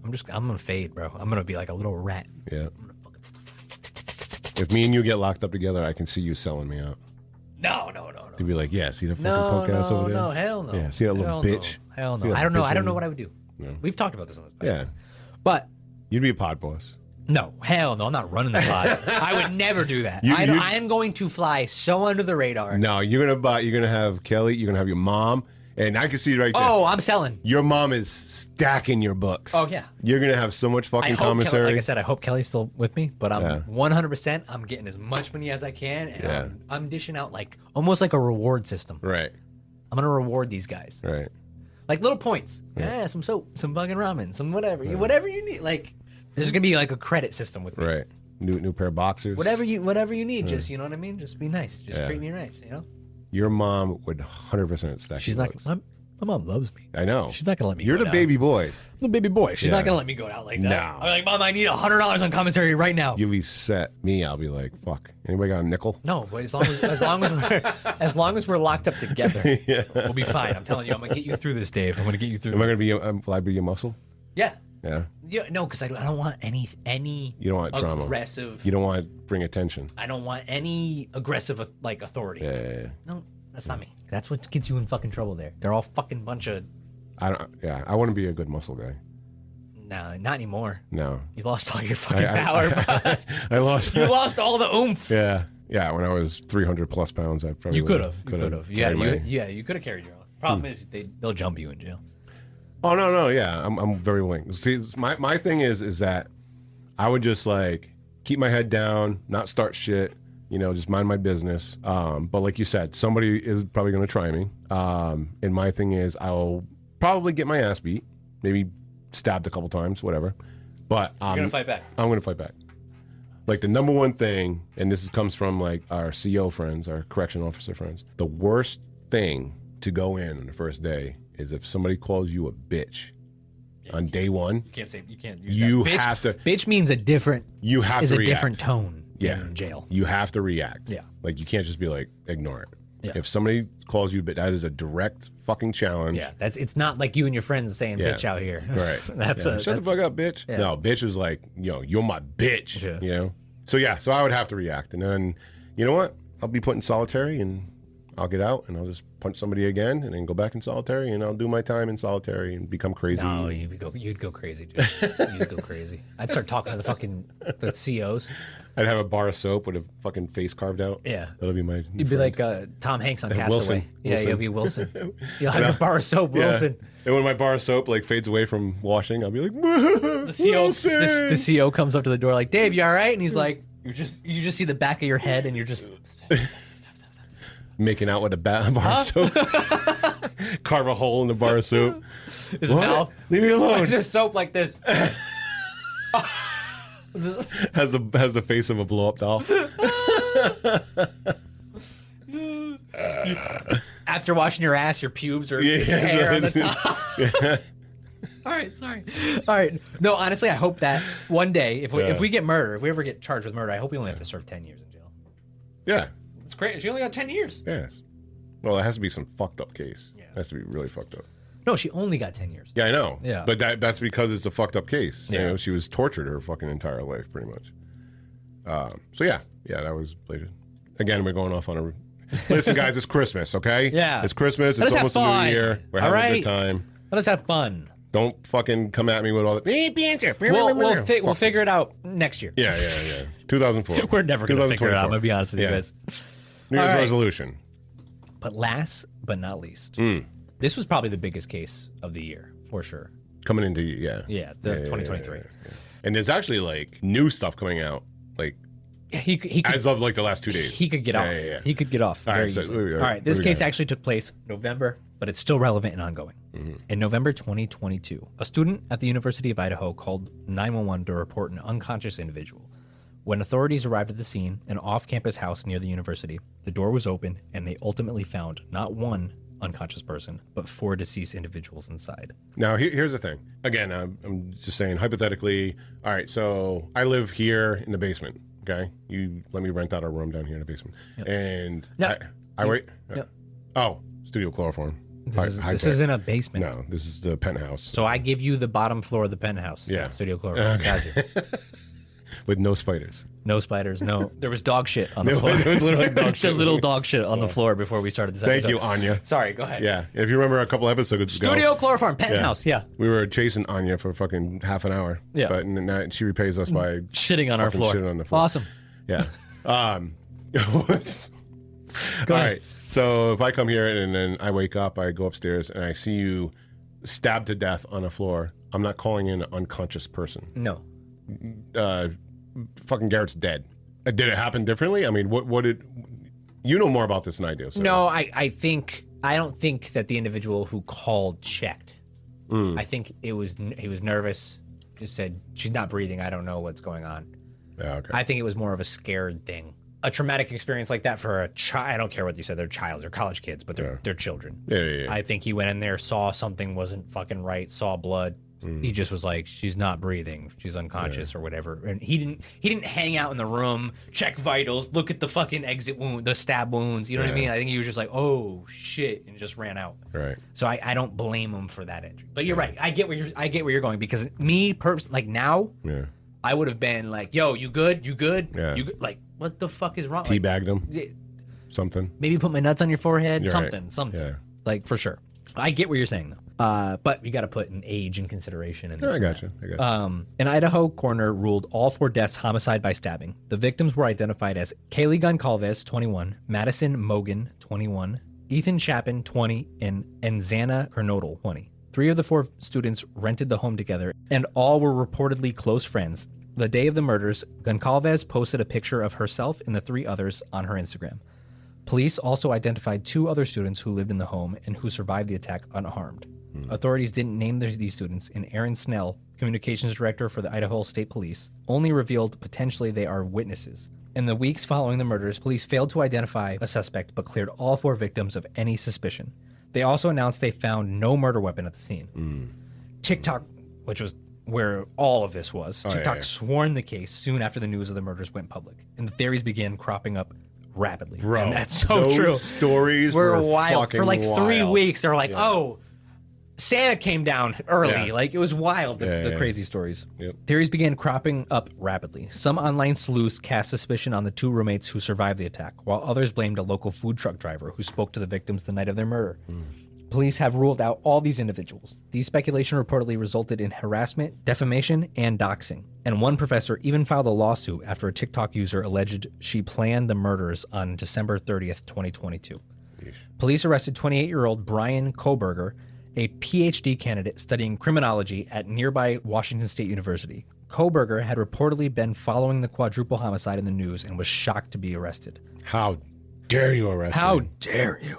I'm gonna fade, bro. I'm gonna be like a little rat. Yeah. If me and you get locked up together, I can see you selling me out. No. To be like, yeah, see the fucking punk ass over there? No, hell no. Yeah, see that little bitch? No. Hell no. I don't know. I don't know what I would do. No. We've talked about this on the podcast. Yeah. But you'd be a pod boss. No, hell no. I'm not running the pod. I would never do that. I am going to fly so under the radar. No, you're gonna have Kelly. You're gonna have your mom, and I can see right there. Oh, I'm selling. Your mom is stacking your books. Oh yeah. You're gonna have so much fucking commissary. Like I said, I hope Kelly's still with me, but I'm 100%. I'm getting as much money as I can, and I'm dishing out almost like a reward system. Right. I'm gonna reward these guys. Right. Like little points. Yeah, some soap, some fucking ramen, some whatever. Whatever you need. Like there's gonna be like a credit system with me. Right. New pair of boxers. Whatever you need, just you know what I mean? Just be nice. Just treat me nice, you know? Your mom would 100% stack. She's not my mom loves me. I know. She's not gonna let me You're go the down. baby boy. I'm the baby boy. She's not gonna let me go out like that. No. I'm like, Mom, I need $100 on commissary right now. You be set. Me, I'll be like, fuck. Anybody got a nickel? No, but as long as we're locked up together, we'll be fine. I'm telling you, I'm gonna get you through this, Dave. I'm gonna get you through. Am I gonna be? Will I be your muscle? Yeah. Yeah. Yeah. No, because I don't want any. You don't want drama. Aggressive. You don't want to bring attention. I don't want any aggressive authority. Yeah. No, that's not me. That's what gets you in fucking trouble. They're all fucking bunch of. I don't. Yeah. I want to be a good muscle guy. No, not anymore. No. You lost all your fucking power. I lost. You lost all the oomph. Yeah. Yeah. When I was 300 plus pounds, I probably You could have. Yeah. carried You could have carried your own. Problem is they'll jump you in jail. Oh no. Yeah. I'm very willing. See, my thing is that I would just like keep my head down, not start shit. You know, just mind my business. But like you said, somebody is probably going to try me. And my thing is, I'll probably get my ass beat, maybe stabbed a couple times, whatever. But You're gonna fight back. I'm going to fight back. Like the number one thing, and this comes from like our CO friends, our correction officer friends. The worst thing to go in on the first day is if somebody calls you a bitch on day one. You can't use You that. Bitch, have to. Bitch means a different. You have is to a react. different tone. Yeah. In jail. You have to react. Yeah. Like you can't just be like ignore it. Yeah. If somebody calls you, but that is a direct fucking challenge. Yeah, it's not like you and your friends saying Yeah. bitch out here. Right. Shut the fuck up, bitch. Yeah. No, bitch is like, you're my bitch. Yeah. You know? So I would have to react. And then, you know what? I'll be put in solitary and I'll get out and I'll just punch somebody again and then go back in solitary and I'll do my time in solitary and become crazy. No, you'd go crazy, dude. You'd go crazy. I'd start talking to the COs. I'd have a bar of soap with a fucking face carved out. Yeah. That'll be my You'd be like Tom Hanks on Castaway. Wilson. Yeah, you'll be Wilson. You'll have your bar of soap, Wilson. Yeah. And when my bar of soap like fades away from washing, I'll be like, The CO comes up to the door like, Dave, you all right? And he's like, you just see the back of your head and you're just making out with a bar of soap. Carve a hole in the bar of soap. his mouth. Leave me alone. It's just soap like this. has the face of a blow up doll. After washing your ass, your pubes are hair on the top. Yeah. All right, sorry. All right. No, honestly, I hope that one day, if we get murder, if we ever get charged with murder, I hope we only have to serve 10 years in jail. Yeah. It's great. She only got 10 years. Yes. Well, it has to be some fucked up case. Yeah. It has to be really fucked up. No, she only got 10 years. Yeah, I know. Yeah. But that's because it's a fucked up case. Yeah. You know, she was tortured her fucking entire life, pretty much. So yeah, that was blatant. Again, we're going off on a. Listen, guys, it's Christmas, okay? Yeah. It's Christmas. Let It's us almost have a fun. new year. We're All having a right. good time. Let us have fun. Don't fucking come at me with all the. We'll figure it out next year. Yeah. 2004. We're never going to figure it out. I'm going to be honest with you guys. New Year's All right. resolution. But last but not least, Hmm. this was probably the biggest case of the year, for sure. Coming into, Yeah, 2023. And there's actually like new stuff coming out, like Yeah, he could, as of like the last 2 days. he could get off. Yeah. He could get off All very right, so easily. all All right, this what we case got? actually took place November, but it's still relevant and ongoing. Mm-hmm. In November 2022, a student at the University of Idaho called 911 to report an unconscious individual. When authorities arrived at the scene, an off-campus house near the university, the door was open and they ultimately found not one unconscious person, but 4 deceased individuals inside. Now, here's the thing. Again, I'm just saying hypothetically. All right, so I live here in the basement. Okay, you let me rent out a room down here in the basement, and Yep. I wait. Yep. Oh, studio chloroform. This isn't a basement. No, this is the penthouse. So I give you the bottom floor of the penthouse. Yeah. That's studio chloroform. Gotcha. with no spiders. No spiders. No. There was dog shit on the There floor. was literally There was dog shit. the little dog shit on the floor before we started this Thank episode. you, Anya. Sorry, go ahead. Yeah, if you remember a couple episodes ago, Studio chloroform penthouse. Yeah. we were chasing Anya for fucking half an hour. Yeah. but now she repays us by Shitting on our fucking floor. shitting on the floor. Awesome. Yeah. All right. So if I come here and then I wake up, I go upstairs and I see you stabbed to death on the floor, I'm not calling in an unconscious person. No. Fucking Garrett's dead. Did it happen differently? I mean, what did you know more about this than I do? So. No, I think I don't think that the individual who called checked. I think he was nervous. Just said, she's not breathing. I don't know what's going on. Yeah, okay. I think it was more of a scared thing. A traumatic experience like that for a child. I don't care what you said. They're child. They're college kids, but they're children. Yeah. I think he went in there, saw something wasn't fucking right, saw blood. He just was like, she's not breathing. She's unconscious or whatever. And he didn't hang out in the room, check vitals, look at the fucking exit wound, the stab wounds. You know what I mean? I think he was just like, oh shit, and just ran out. Right. So I don't blame him for that entry. But you're right. I get where you're going, because me like now, I would have been like, yo, you good? You good? Yeah. You good? Like, what the fuck is wrong? Teabagged him. Something. Maybe put my nuts on your forehead. You're something. Yeah. Like, for sure. I get what you're saying, though. But you got to put an age in consideration. And I got you. An Idaho coroner ruled all 4 deaths homicide by stabbing. The victims were identified as Kaylee Goncalves, 21, Madison Mogan, 21, Ethan Chapin, 20, and Xana Kernodle, 20. 3 of the 4 students rented the home together, and all were reportedly close friends. The day of the murders, Goncalves posted a picture of herself and the 3 others on her Instagram. Police also identified 2 other students who lived in the home and who survived the attack unharmed. Authorities didn't name these students, and Aaron Snell, communications director for the Idaho State Police, only revealed potentially they are witnesses. In the weeks following the murders, police failed to identify a suspect but cleared all 4 victims of any suspicion. They also announced they found no murder weapon at the scene. TikTok, which was where all of this was, TikTok sworn the case soon after the news of the murders went public, and the theories began cropping up rapidly. Bro, and that's so those true. Stories were wild. For like 3 weeks, they're like, oh, Santa came down early. Yeah. Like, it was wild, the crazy stories. Yep. Theories began cropping up rapidly. Some online sleuths cast suspicion on the 2 roommates who survived the attack, while others blamed a local food truck driver who spoke to the victims the night of their murder. Police have ruled out all these individuals. These speculation reportedly resulted in harassment, defamation, and doxing. And one professor even filed a lawsuit after a TikTok user alleged she planned the murders on December 30th, 2022. Police arrested 28-year-old Brian Koberger, a PhD candidate studying criminology at nearby Washington State University. Koberger had reportedly been following the quadruple homicide in the news and was shocked to be arrested. How dare you arrest me? How dare you?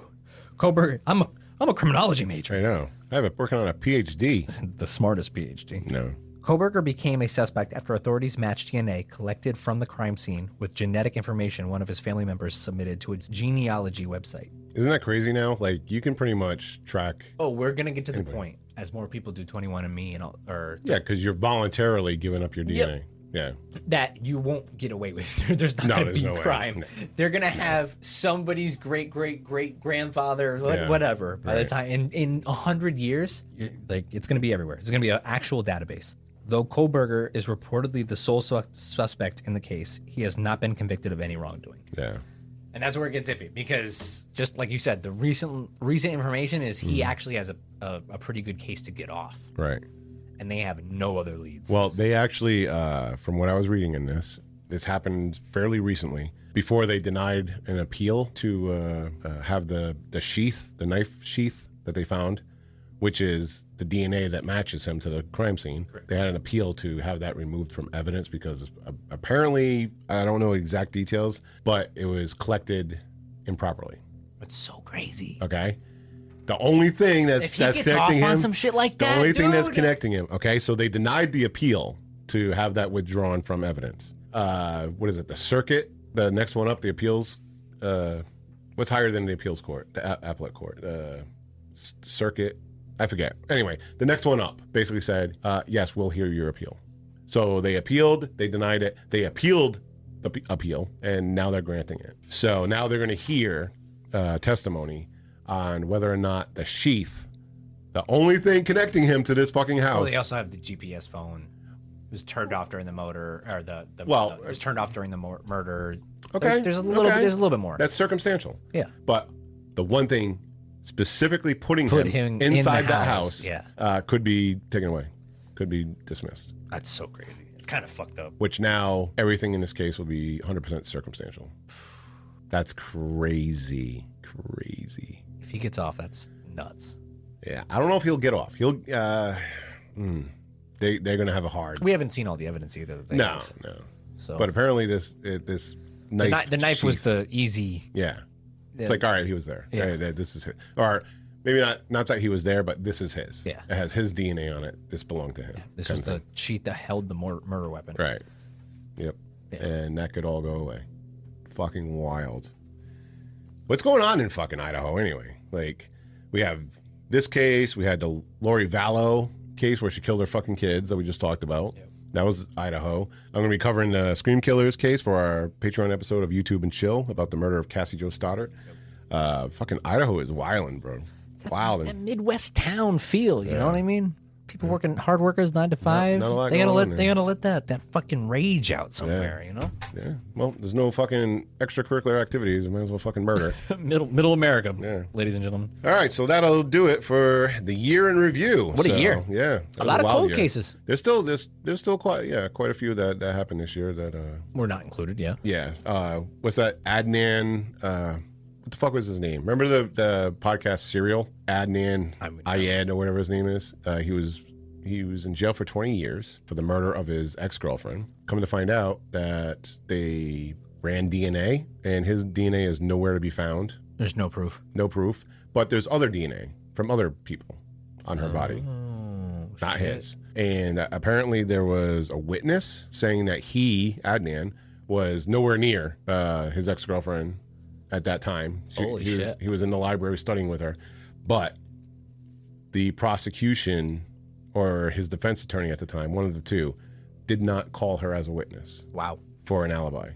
Koberger, I'm a criminology major. I know. I have working on a PhD. The smartest PhD. No. Koberger became a suspect after authorities matched DNA collected from the crime scene with genetic information one of his family members submitted to its genealogy website. Isn't that crazy now? Like, you can pretty much track. Oh, we're going to get to the point as more people do 21andMe and all, Yeah, because you're voluntarily giving up your DNA. Yeah. That you won't get away with. There's not going to be crime. No. They're going to have somebody's great-great-great-grandfather, whatever, by the time. In 100 years, it's going to be everywhere. It's going to be an actual database. Though Koberger is reportedly the sole suspect in the case, he has not been convicted of any wrongdoing. Yeah. And that's where it gets iffy, because just like you said, the recent information is he actually has a pretty good case to get off. Right. And they have no other leads. Well, they actually, from what I was reading in this happened fairly recently. Before they denied an appeal to have the sheath, the knife sheath that they found, which is the DNA that matches him to the crime scene. Correct. They had an appeal to have that removed from evidence because apparently, I don't know exact details, but it was collected improperly. That's so crazy. Okay. The only thing that's connecting him on some shit like that, the only thing that's connecting him. Okay, so they denied the appeal to have that withdrawn from evidence. What is it? The circuit, the next one up, the appeals. What's higher than the appeals court? The appellate court. Circuit. I forget. Anyway, the next one up basically said, yes, we'll hear your appeal. So they appealed. They denied it. They appealed the appeal, and now they're granting it. So now they're going to hear testimony on whether or not the sheath, the only thing connecting him to this fucking house. Well, they also have the GPS phone. It was turned off during the motor, or it was turned off during the murder. Okay, there's a little bit more. That's circumstantial. Yeah, but the one thing specifically putting him inside that house could be taken away, could be dismissed. That's so crazy. It's kind of fucked up. Which now everything in this case will be 100% circumstantial. That's crazy. If he gets off, that's nuts. Yeah, I don't know if he'll get off. He'll. They're gonna have a hard. We haven't seen all the evidence either. That they have. No. So, but apparently this knife. The knife sheath, was the easy. Yeah. It's like, all right, he was there. Yeah. This is his. Or maybe not that he was there, but this is his. Yeah. It has his DNA on it. This belonged to him. This was the sheet that held the murder weapon. Right. Yep. Yeah. And that could all go away. Fucking wild. What's going on in fucking Idaho anyway? Like, we have this case. We had the Lori Vallow case where she killed her fucking kids that we just talked about. Yep. That was Idaho. I'm going to be covering the Scream Killers case for our Patreon episode of YouTube and Chill about the murder of Cassie Jo Stoddard. Yep. Fucking Idaho is wildin', bro. Wild. That Midwest town feel, you know what I mean? People working, hard workers, 9 to 5. Not a lot they gotta going let on they gotta let that fucking rage out somewhere, you know? Yeah. Well, there's no fucking extracurricular activities. I might as well fucking murder. middle America, Yeah. ladies and gentlemen. All right, so that'll do it for the year in review. What a year. Yeah. A lot of wild cold year. cases. There's still quite a few that happened this year that We're not included, yeah. what's that? Adnan what the fuck was his name? Remember the podcast Serial? Adnan Ayed or whatever his name is? He was in jail for 20 years for the murder of his ex-girlfriend. Coming to find out that they ran DNA, and his DNA is nowhere to be found. There's no proof. No proof. But there's other DNA from other people on her body. Not his. And apparently there was a witness saying that he, Adnan, was nowhere near his ex-girlfriend at that time. Holy shit. He was in the library studying with her. But the prosecution or his defense attorney at the time, one of the two, did not call her as a witness. Wow. For an alibi.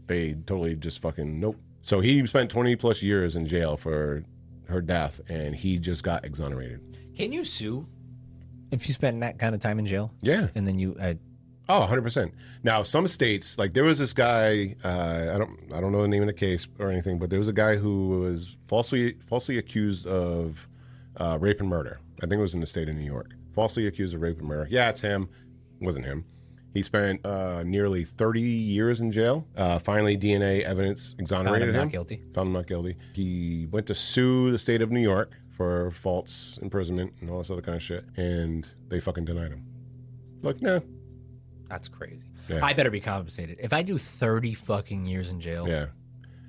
They totally just fucking nope. So he spent 20 plus years in jail for her death, and he just got exonerated. Can you sue if you spend that kind of time in jail? Yeah. And then you... Oh, 100%. Now, some states, like there was this guy, I don't know the name of the case or anything, but there was a guy who was falsely accused of rape and murder. I think it was in the state of New York. Falsely accused of rape and murder. Yeah, it's him. It wasn't him. He spent nearly 30 years in jail. Finally, DNA evidence exonerated him. Found him not guilty. Found him not guilty. He went to sue the state of New York for false imprisonment and all this other kind of shit, and they fucking denied him. Like, nah. That's crazy. Yeah. I better be compensated. If I do 30 fucking years in jail. Yeah.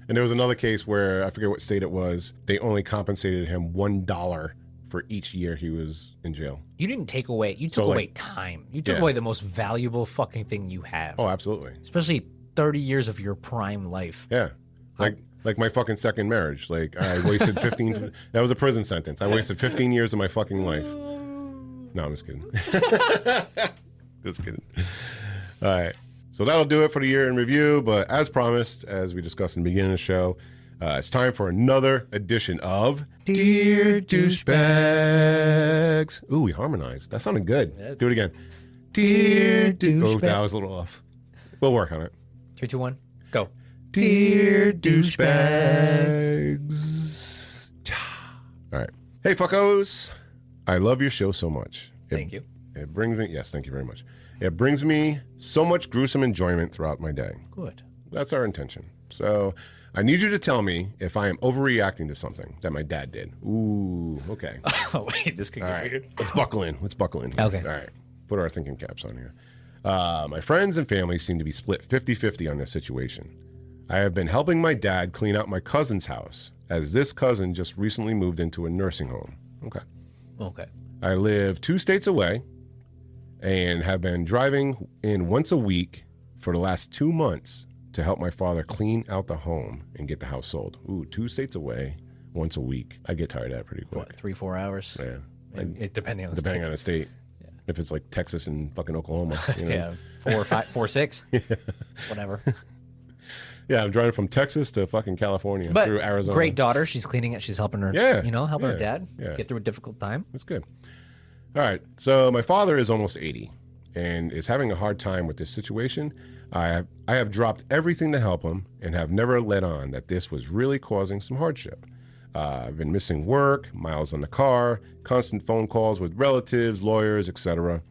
And there was another case where, I forget what state it was, they only compensated him $1 for each year he was in jail. You didn't take away, you took away time. You took away the most valuable fucking thing you have. Oh, absolutely. Especially 30 years of your prime life. Yeah. Like my fucking second marriage. Like I wasted 15, that was a prison sentence. I wasted 15 years of my fucking life. No, I'm just kidding. Just kidding. All right. So that'll do it for the year in review. But as promised, as we discussed in the beginning of the show, it's time for another edition of Dear Douchebags. Ooh, we harmonized. That sounded good. Yeah. Do it again. Dear Douchebags. Oh, that was a little off. We'll work on it. 3, 2, 1, go. Dear Douchebags. All right. Hey, fuckos. I love your show so much. Thank you. It brings me, yes, thank you very much. It brings me so much gruesome enjoyment throughout my day. Good. That's our intention. So I need you to tell me if I am overreacting to something that my dad did. Ooh, okay. Oh, wait, this could All get right. weird. Let's buckle in. Let's buckle in. Here. Okay. All right. Put our thinking caps on here. My friends and family seem to be split 50-50 on this situation. I have been helping my dad clean out my cousin's house, as this cousin just recently moved into a nursing home. Okay. Okay. I live 2 states away and have been driving in once a week for the last 2 months to help my father clean out the home and get the house sold. Ooh, 2 states away, once a week. I get tired of that pretty quick. What, 3-4 hours? Yeah. Depending on the Depending state. on the state. Yeah. If it's like Texas and fucking Oklahoma. You know? Yeah, 4 or 5, 4, 6, whatever. Yeah, I'm driving from Texas to fucking California But through Arizona. great daughter. She's cleaning it. She's helping her. Yeah, helping her yeah, dad yeah. get through a difficult time. That's good. All right. So my father is almost 80 and is having a hard time with this situation. I have dropped everything to help him and have never let on that this was really causing some hardship. I've been missing work, miles on the car, constant phone calls with relatives, lawyers, etc.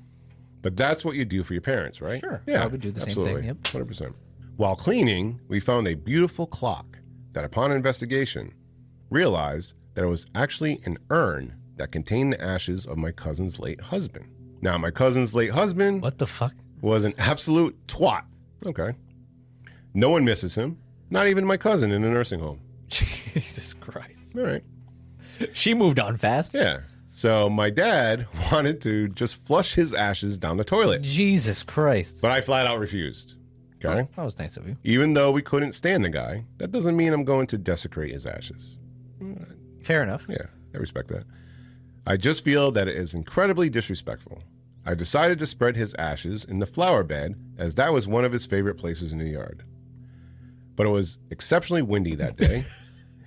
But that's what you do for your parents, right? Sure. Yeah, I would do the same absolutely. thing. Yep. 100%. While cleaning, we found a beautiful clock that upon investigation realized that it was actually an urn that contained the ashes of my cousin's late husband. Now, my cousin's late husband What the fuck? was an absolute twat. Okay. No one misses him, not even my cousin in the nursing home. Jesus Christ. All right. She moved on fast. Yeah. So my dad wanted to just flush his ashes down the toilet, Jesus Christ. but I flat out refused. Okay. That was nice of you. Even though we couldn't stand the guy, that doesn't mean I'm going to desecrate his ashes. Fair enough. Yeah, I respect that. I just feel that it is incredibly disrespectful. I decided to spread his ashes in the flower bed, as that was one of his favorite places in the yard. But it was exceptionally windy that day,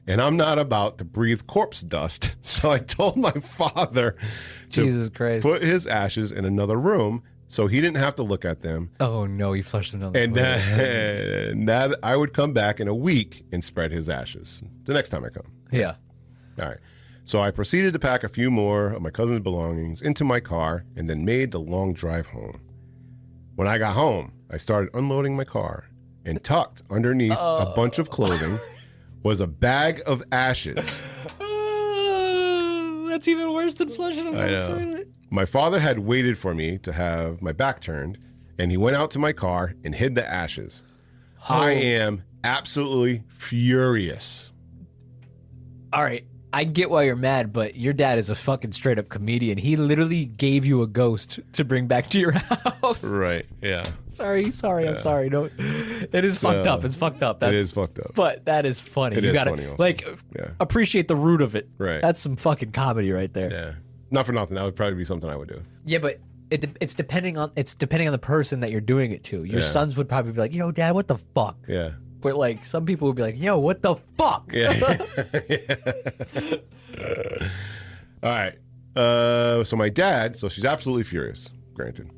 and I'm not about to breathe corpse dust, so I told my father to Jesus Christ. put his ashes in another room so he didn't have to look at them, Oh, no, you flushed them down the and toilet. that I would come back in a week and spread his ashes the next time I come. Yeah. All right. So I proceeded to pack a few more of my cousin's belongings into my car and then made the long drive home. When I got home, I started unloading my car, and tucked underneath a bunch of clothing was a bag of ashes. That's even worse than flushing them I down the know. toilet. My father had waited for me to have my back turned, and he went out to my car and hid the ashes. I am absolutely furious. All right. I get why you're mad, but your dad is a fucking straight up comedian. He literally gave you a ghost to bring back to your house. Right, yeah. Sorry, I'm sorry. No, it is fucked up. It's fucked up. It is fucked up. But that is funny. It you is gotta funny also. like Yeah. appreciate the root of it. Right. That's some fucking comedy right there. Yeah. Not for nothing. That would probably be something I would do. Yeah, but it's depending on the person that you're doing it to. Your Yeah. sons would probably be like, "Yo, Dad, what the fuck?" Yeah. But like some people would be like, "Yo, what the fuck?" Yeah. All right. So my dad, so she's absolutely furious, granted.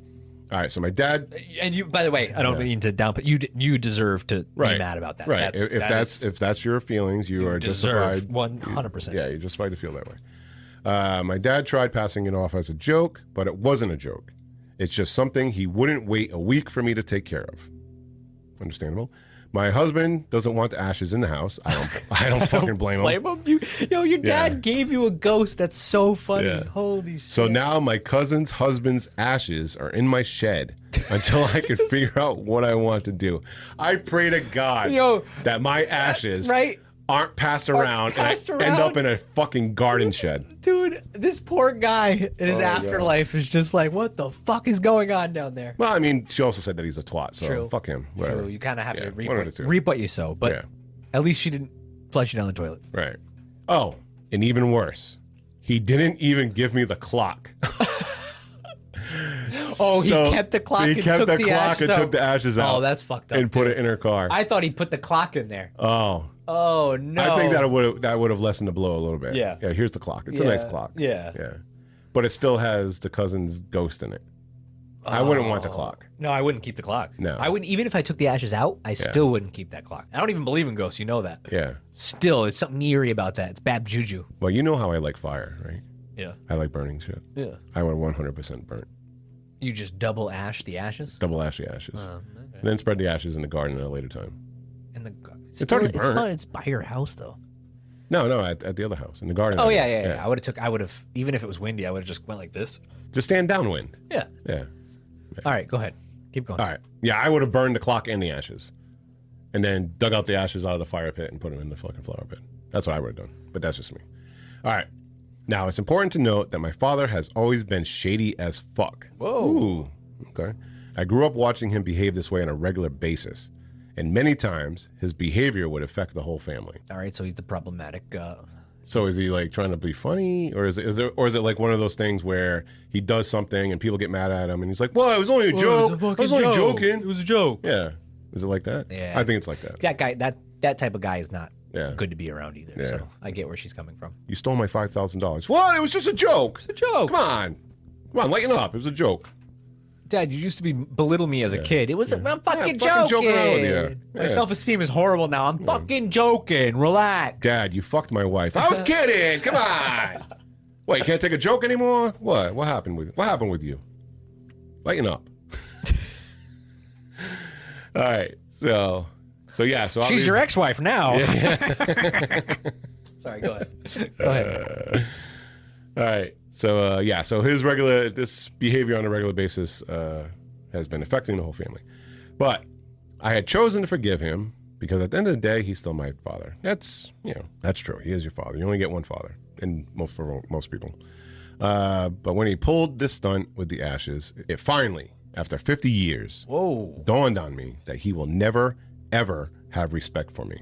All right. So my dad, And you, by the way, I don't mean to downplay. You deserve to be mad about that. right. If that's your feelings, you are deserve justified. 100%. Yeah, you're justified to feel that way. My dad tried passing it off as a joke, but it wasn't a joke. It's just something he wouldn't wait a week for me to take care of. Understandable. My husband doesn't want the ashes in the house. I don't fucking blame him. Your dad gave you a ghost. That's so funny. Yeah. Holy shit. So now my cousin's husband's ashes are in my shed until I can figure out what I want to do. I pray to God that my ashes aren't passed around and I end up in a fucking garden shed. Dude, this poor guy in his afterlife is just like, what the fuck is going on down there? Well, I mean, she also said that he's a twat, so True. fuck him. Whatever. True. You kind of have to one of the two. reap what you sow, but at least she didn't flush you down the toilet. Right. Oh, and even worse, he didn't even give me the clock. Oh, So he kept the clock he and kept took the the clock ashes and out. took the ashes out. Oh, that's fucked up. And put it in her car. I thought he put the clock in there. Oh. Oh, no. I think that would have lessened the blow a little bit. Yeah. Yeah, here's the clock. It's a nice clock. Yeah. Yeah. But it still has the cousin's ghost in it. I wouldn't want the clock. No, I wouldn't keep the clock. No. I wouldn't, even if I took the ashes out, I still wouldn't keep that clock. I don't even believe in ghosts, you know that. Yeah. Still, it's something eerie about that. It's bad juju. Well, you know how I like fire, right? Yeah. I like burning shit. Yeah. I would 100% burn. You just double ash the ashes? Double ash the ashes. Okay. And then spread the ashes in the garden at a later time. And It's already burnt. It's by your house, though. No, at the other house, in the garden. Oh, yeah. I would have, even if it was windy, I would have just went like this. Just stand downwind. Yeah. Yeah. All right, go ahead. Keep going. All right. Yeah, I would have burned the clock and the ashes. And then dug out the ashes out of the fire pit and put them in the fucking flower pit. That's what I would have done. But that's just me. All right. Now, it's important to note that my father has always been shady as fuck. Whoa. Ooh. Okay. I grew up watching him behave this way on a regular basis. And many times, his behavior would affect the whole family. All right, so he's the problematic. So is he like trying to be funny, or is it like one of those things where he does something and people get mad at him and he's like, "Well, it was only a joke. I was only joking. It was a joke." Yeah. Is it like that? Yeah. I think it's like that. That guy, that type of guy is not Yeah. good to be around either. Yeah. So I get where she's coming from. You stole my $5,000. What? It was just a joke. It's a joke. Come on, lighten up. It was a joke. Dad, you used to belittle me as a kid. It was I'm fucking fucking joking. joking around with you. My Yeah. self-esteem is horrible now. I'm fucking joking. Relax. Dad, you fucked my wife. I was kidding. Come on. What? You can't take a joke anymore? What? What happened with you? Lighten up. All right. So yeah. So She's your ex-wife now. Sorry, go ahead. Go ahead. All right. So so this behavior on a regular basis has been affecting the whole family. But I had chosen to forgive him because at the end of the day, he's still my father. That's true. He is your father. You only get one father, and for most people. But when he pulled this stunt with the ashes, it finally, after 50 years, dawned on me that he will never, ever have respect for me,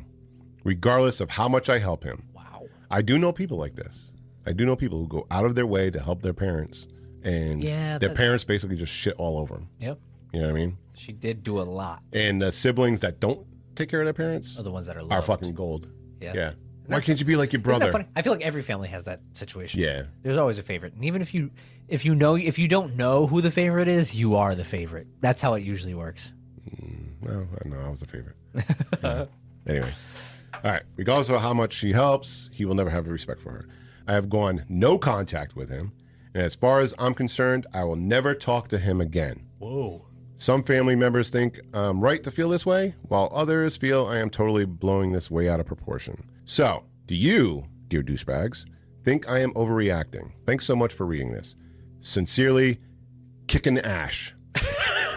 regardless of how much I help him. Wow. I do know people like this. I do know people who go out of their way to help their parents, and their parents basically just shit all over them. Yep. You know what I mean? She did do a lot. And the siblings that don't take care of their parents are the ones that are fucking gold. Yeah. Why can't you be like your brother? Isn't that funny? I feel like every family has that situation. Yeah. There's always a favorite. And even if you don't know who the favorite is, you are the favorite. That's how it usually works. Well, I know I was the favorite. Anyway. All right. Regardless of how much she helps, he will never have respect for her. I have gone no contact with him. And as far as I'm concerned, I will never talk to him again. Whoa. Some family members think I'm right to feel this way, while others feel I am totally blowing this way out of proportion. So, do you, dear douchebags, think I am overreacting? Thanks so much for reading this. Sincerely, Kickin' Ash.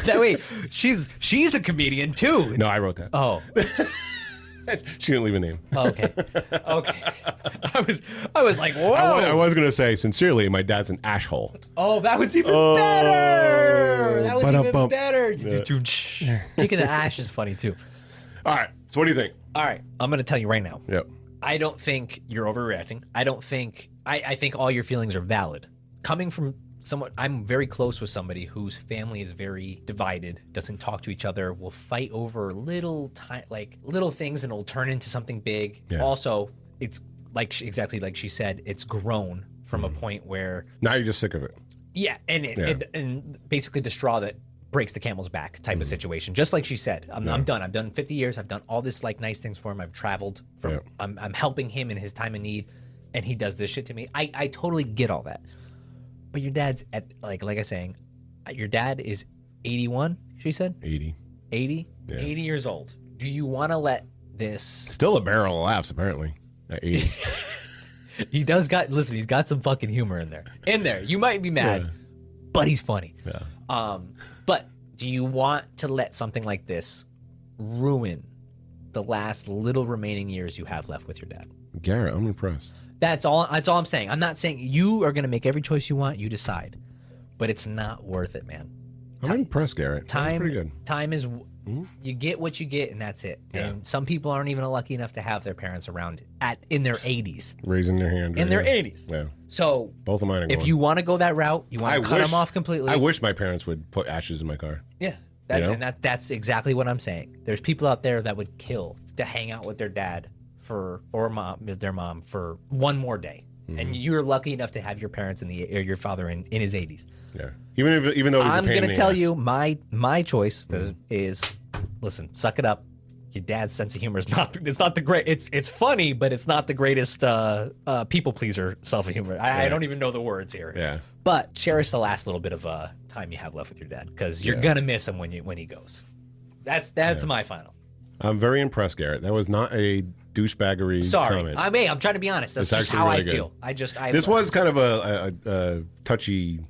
That way, she's a comedian too. No, I wrote that. Oh. She didn't leave a name. Okay. I was like, whoa. I was going to say, sincerely, my dad's an ash hole. Oh, that was even better. That was even better. Yeah. Kicking the ash is funny too. All right. So what do you think? All right. I'm going to tell you right now. Yep. I don't think you're overreacting. I think all your feelings are valid. Coming from someone, I'm very close with somebody whose family is very divided, doesn't talk to each other, will fight over little things, and it'll turn into something big. Yeah. Also, it's exactly like she said, it's grown from a point where now you're just sick of it. Yeah, and basically the straw that breaks the camel's back type of situation. Just like she said, I'm done. I've done 50 years. I've done all this nice things for him. I've traveled from. I'm helping him in his time of need, and he does this shit to me. I totally get all that. But your dad's like I was saying, your dad is 81, she said? 80. 80? Yeah. 80 years old. Do you want to let this... Still a barrel of laughs, apparently, at 80. He's got some fucking humor in there. You might be mad, but he's funny. Yeah. But do you want to let something like this ruin the last little remaining years you have left with your dad? Garrett, I'm impressed. That's all I'm saying. I'm not saying you are going to make every choice you want. You decide. But it's not worth it, man. I'm impressed, Garrett. That's pretty good. Time is, you get what you get, and that's it. Yeah. And some people aren't even lucky enough to have their parents around in their 80s. Raising their hand. In their 80s. Yeah. So both of mine are if going. you want to go that route, you want to cut them off completely. I wish my parents would put ashes in my car. Yeah. And that's exactly what I'm saying. There's people out there that would kill to hang out with their dad or their mom for one more day. Mm-hmm. And you're lucky enough to have your parents or your father in his 80s. Yeah. Even though I'm going to tell you my choice is, listen, suck it up. Your dad's sense of humor is not the great. It's funny, but it's not the greatest people pleaser self of humor. I don't even know the words here. Yeah. But cherish the last little bit of time you have left with your dad, because you're gonna miss him when he goes. That's my final. I'm very impressed, Garrett. That was not a douchebaggery comment. I'm trying to be honest. That's just how really I feel. This was kind of a touchy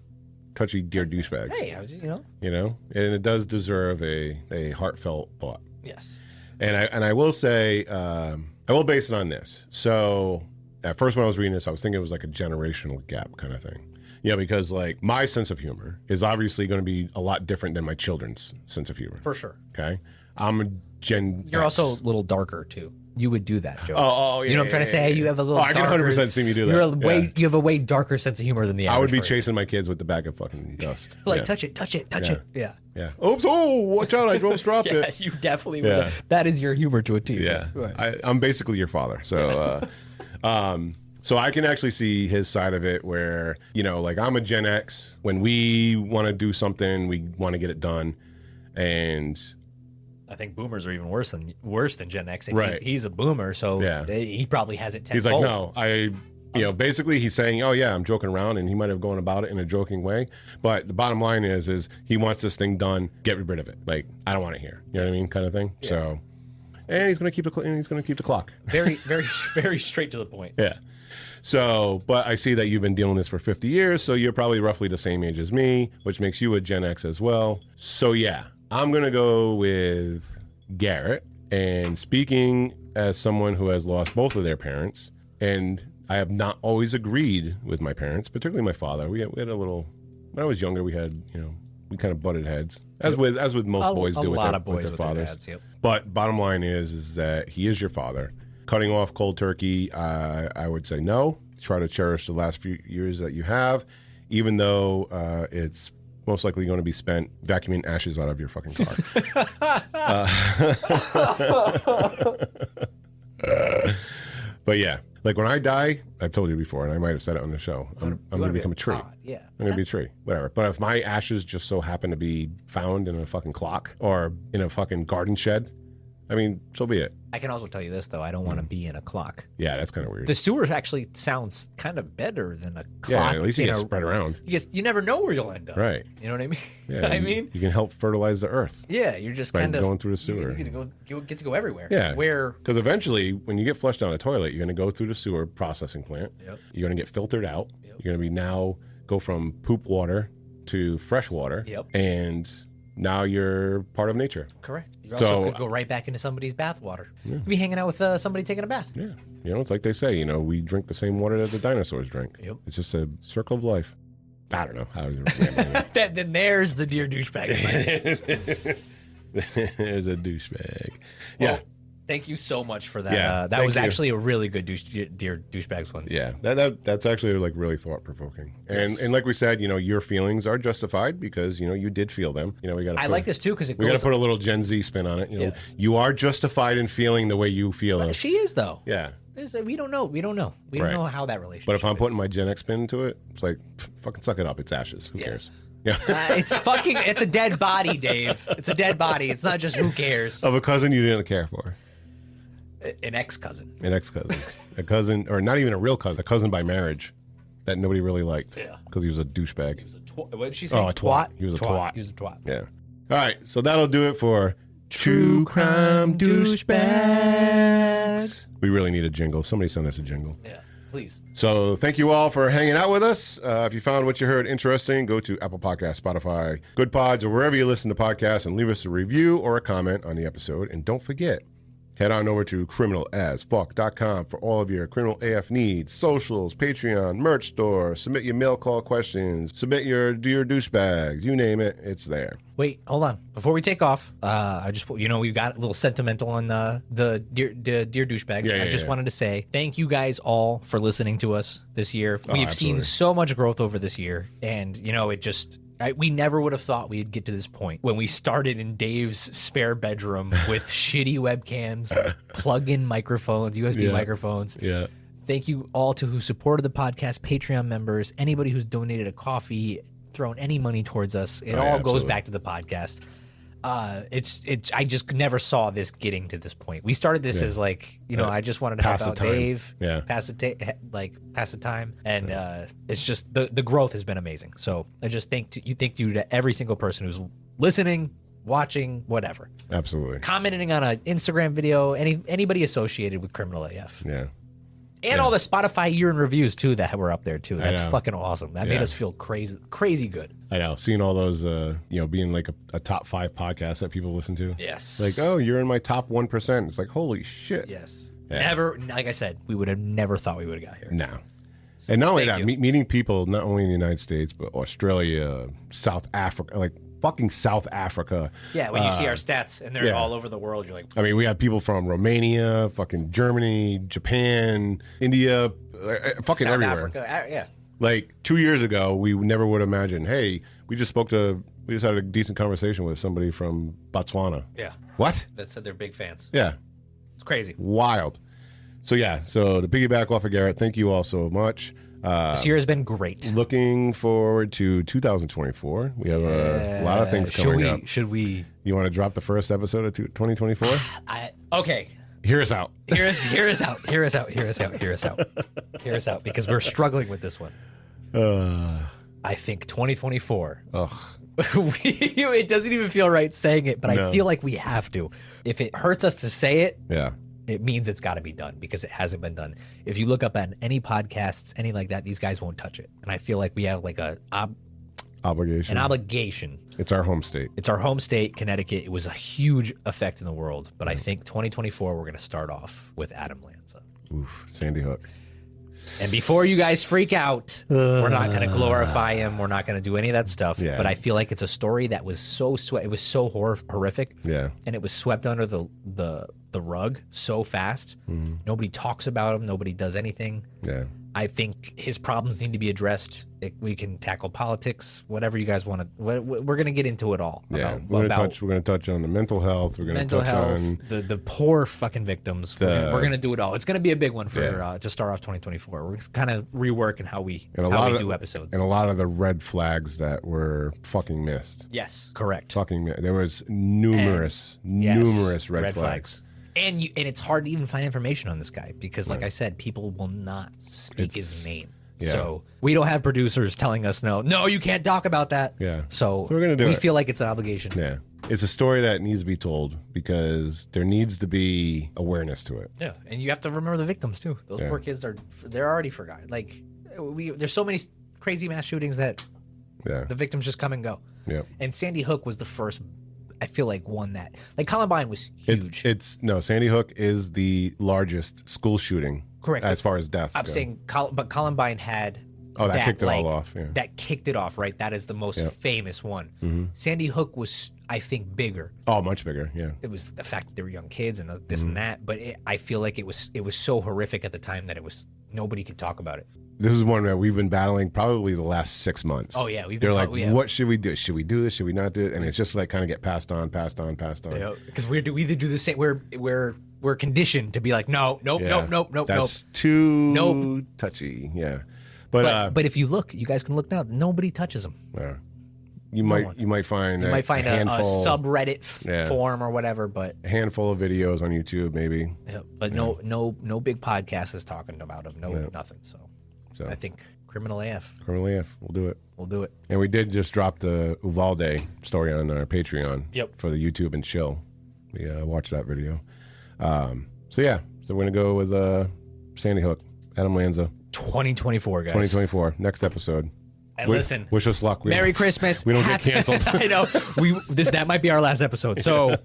dear douchebag. Hey, and it does deserve a heartfelt thought. Yes. And I will say, I will base it on this. So at first when I was reading this, I was thinking it was like a generational gap kind of thing. Yeah, because like my sense of humor is obviously going to be a lot different than my children's sense of humor. For sure. Okay. I'm a Gen You're X. also a little darker too. You would do that, Joe. Oh, yeah. You know what I'm trying to say? Hey, you have a little. I can 100% see me do that. You have a way darker sense of humor than the average. I would be person. chasing my kids with the bag of fucking dust. Touch it. Yeah. Yeah. Oops! Oh, watch out! I almost dropped it. You definitely would. Yeah. That is your humor to a T. Yeah. Right. I'm basically your father. So, so I can actually see his side of it, where like I'm a Gen X. When we want to do something, we want to get it done, and I think boomers are even worse than Gen X. And right. He's a boomer, so he probably has it tenfold. He's like, no, basically he's saying, oh yeah, I'm joking around, and he might have gone about it in a joking way. But the bottom line is he wants this thing done, get rid of it. Like, I don't want it here. You know what I mean? Kind of thing. Yeah. So, and he's going to keep the clock. Very, very, very straight to the point. Yeah. So, but I see that you've been dealing this for 50 years, so you're probably roughly the same age as me, which makes you a Gen X as well. So yeah, I'm going to go with Garrett, And speaking as someone who has lost both of their parents, and I have not always agreed with my parents, particularly my father. We had a little, when I was younger, we had, we kind of butted heads, as with most boys do with their fathers. Dads, yep. But bottom line is that he is your father. Cutting off cold turkey, I would say no. Try to cherish the last few years that you have, even though it's most likely going to be spent vacuuming ashes out of your fucking car. But yeah, like when I die, I've told you before, and I might have said it on the show, I'm going to become a tree. Yeah. I'm going to be a tree, whatever. But if my ashes just so happen to be found in a fucking clock or in a fucking garden shed, I mean, so be it. I can also tell you this, though. I don't want to be in a clock. Yeah, that's kind of weird. The sewer actually sounds kind of better than a clock. Yeah, at least you get spread around. You never know where you'll end up. Right. You know what I mean? Yeah, you can help fertilize the earth. Yeah, you're just by kind of going through the sewer. You get to go everywhere. Yeah. Where? Because eventually, when you get flushed down a toilet, you're going to go through the sewer processing plant. Yep. You're going to get filtered out. Yep. You're going to go from poop water to fresh water. Yep. And now you're part of nature. Correct. You also could go right back into somebody's bath water. Yeah. You'd be hanging out with somebody taking a bath. Yeah. It's like they say, we drink the same water that the dinosaurs drank. Yep. It's just a circle of life. I don't know. Then there's the dear douchebag. There's a douchebag. Well, yeah. Thank you so much for that. Yeah, that was actually a really good dear douchebags one. Yeah, that's actually like really thought provoking. Yes. And like we said, your feelings are justified because you did feel them. We got. I like this too because we got to put a little Gen Z spin on it. Yes. You are justified in feeling the way you feel. Well, she is though. Yeah. We don't know. We don't know how that relationship. But if I'm is. putting my Gen X spin to it, it's like fucking suck it up. It's ashes. Who cares? Yeah. It's a dead body, Dave. It's a dead body. It's not just who cares. Of a cousin you didn't care for. An ex-cousin. An ex-cousin. A cousin, or not even a real cousin, a cousin by marriage that nobody really liked. Yeah. Because he was a douchebag. He was a twat. What did she say? Oh, a twat. He was a twat. He was a twat. Yeah. All right. So that'll do it for True Crime Douchebags. We really need a jingle. Somebody send us a jingle. Yeah. Please. So thank you all for hanging out with us. If you found what you heard interesting, go to Apple Podcasts, Spotify, Good Pods, or wherever you listen to podcasts and leave us a review or a comment on the episode. And don't forget, head on over to criminalasfuck.com for all of your criminal AF needs, socials, Patreon, merch store, submit your mail call questions, submit your dear douchebags, you name it, it's there. Wait, hold on. Before we take off, I just, we got a little sentimental on the dear douchebags. Yeah, I just wanted to say thank you guys all for listening to us this year. We've seen absolutely. so much growth over this year, and it just. We never would have thought we'd get to this point when we started in Dave's spare bedroom with shitty webcams, plug-in microphones, USB microphones. Yeah. Thank you all to who supported the podcast, Patreon members, anybody who's donated a coffee, thrown any money towards us. It all goes back to the podcast. It's I just never saw this getting to this point. We started this as like, I just wanted to help out Dave, pass the time, and it's just the growth has been amazing. So I just thank you to every single person who's listening, watching, whatever. Absolutely. Commenting on an Instagram video, anybody associated with Criminal AF. Yeah. And all the Spotify year-end reviews, too, that were up there, too. That's fucking awesome. That made us feel crazy good. I know. Seeing all those, being like a top 5 podcast that people listen to. Yes. Like, oh, you're in my top 1%. It's like, holy shit. Yes. Yeah. Never, like I said, we would have never thought we would have got here. No. So, and not only that, you. meeting people not only in the United States, but Australia, South Africa, like fucking South Africa. Yeah, when you see our stats and they're all over the world, you're like... I mean, we have people from Romania, fucking Germany, Japan, India, fucking South everywhere. Africa, yeah. Like 2 years ago, we never would imagine, hey, we just had a decent conversation with somebody from Botswana. Yeah. What? That said they're big fans. Yeah. It's crazy. Wild. So to piggyback off of Garrett, thank you all so much. This year has been great. Looking forward to 2024. We have a lot of things coming up. Should we? You want to drop the first episode of 2024? Okay. Hear us out. Hear us out. Because we're struggling with this one. I think 2024. Ugh. It doesn't even feel right saying it, but I feel like we have to. If it hurts us to say it, it means it's got to be done because it hasn't been done. If you look up on any podcasts, any like that, these guys won't touch it. And I feel like we have like Obligation. An obligation. It's our home state. It's our home state, Connecticut. It was a huge effect in the world, but I think 2024 we're going to start off with Adam Lanza. Oof, Sandy Hook. And before you guys freak out, we're not going to glorify him. We're not going to do any of that stuff. Yeah. But I feel like it's a story that was so it was so horrific. Yeah. And it was swept under the rug so fast. Nobody talks about him. Nobody does anything. Yeah. I think his problems need to be addressed. We can tackle politics, whatever you guys want to. We're going to get into it all. Yeah, we're going to touch on the mental health. We're going to touch on the poor fucking victims. We're going to do it all. It's going to be a big one for to start off 2024. We're kind of reworking how we do episodes and a lot of the red flags that were fucking missed. Yes, correct. There was numerous red flags. And it's hard to even find information on this guy because, like I said, people will not speak his name. Yeah. So we don't have producers telling us, no, you can't talk about that. Yeah. So we're gonna do it. We feel like it's an obligation. Yeah. It's a story that needs to be told because there needs to be awareness to it. Yeah. And you have to remember the victims too. Those poor kids they're already forgotten. Like there's so many crazy mass shootings that the victims just come and go. Yeah. And Sandy Hook was the first, I feel like, one that, like, Columbine was huge. Sandy Hook is the largest school shooting. Correct. As far as deaths I'm go. saying, but Columbine had. That kicked it all off. Yeah. That kicked it off, right? That is the most famous one. Mm-hmm. Sandy Hook was, I think, bigger. Oh, much bigger. Yeah. It was the fact that they were young kids and this and that, but I feel like it was so horrific at the time that nobody could talk about it. This is one that we've been battling probably the last 6 months. Oh yeah, they're like, what should we do? Should we do this? Should we not do it? And it's just like kind of get passed on. Because we either do the same. We're conditioned to be like, nope. That's too touchy. Yeah, but if you look, you guys can look now. Nobody touches them. Yeah. You might find a subreddit form or whatever, but a handful of videos on YouTube maybe. Yeah, but no big podcast is talking about them. Nothing. So I think Criminal AF. Criminal AF. We'll do it. And we did just drop the Uvalde story on our Patreon. Yep. For the YouTube and chill. We watched that video. So we're gonna go with Sandy Hook, Adam Lanza. 2024, guys. 2024. Next episode. And listen, wish us luck. Merry Christmas. We don't get canceled. I know. That might be our last episode. So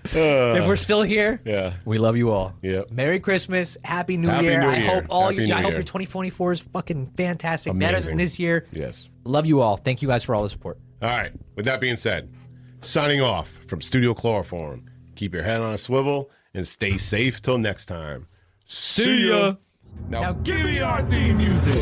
if we're still here, we love you all. Yep. Merry Christmas, Happy New Year. I hope your 2024 is fucking fantastic. Amazing. Better than this year. Yes. Love you all. Thank you guys for all the support. All right. With that being said, signing off from Studio Chloroform. Keep your head on a swivel and stay safe till next time. See ya. Now give me our theme music.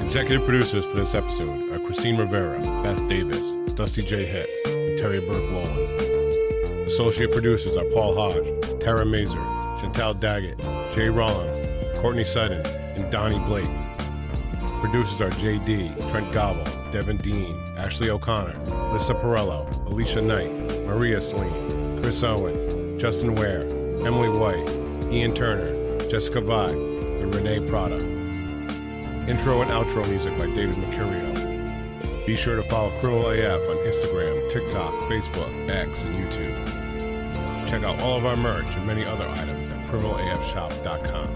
Executive producers for this episode are Christine Rivera, Beth Davis, Dusty J. Hicks, and Terry Burke-Lowen. Associate producers are Paul Hodge, Tara Mazer, Chantal Daggett, Jay Rollins, Courtney Sutton, and Donnie Blake. Producers are J.D., Trent Gobble, Devin Dean, Ashley O'Connor, Lissa Perello, Alicia Knight, Maria Sleen, Chris Owen, Justin Ware, Emily White, Ian Turner, Jessica Vide, and Renee Prada. Intro and outro music by David Mercurio. Be sure to follow Criminal AF on Instagram, TikTok, Facebook, X, and YouTube. Check out all of our merch and many other items at criminalafshop.com.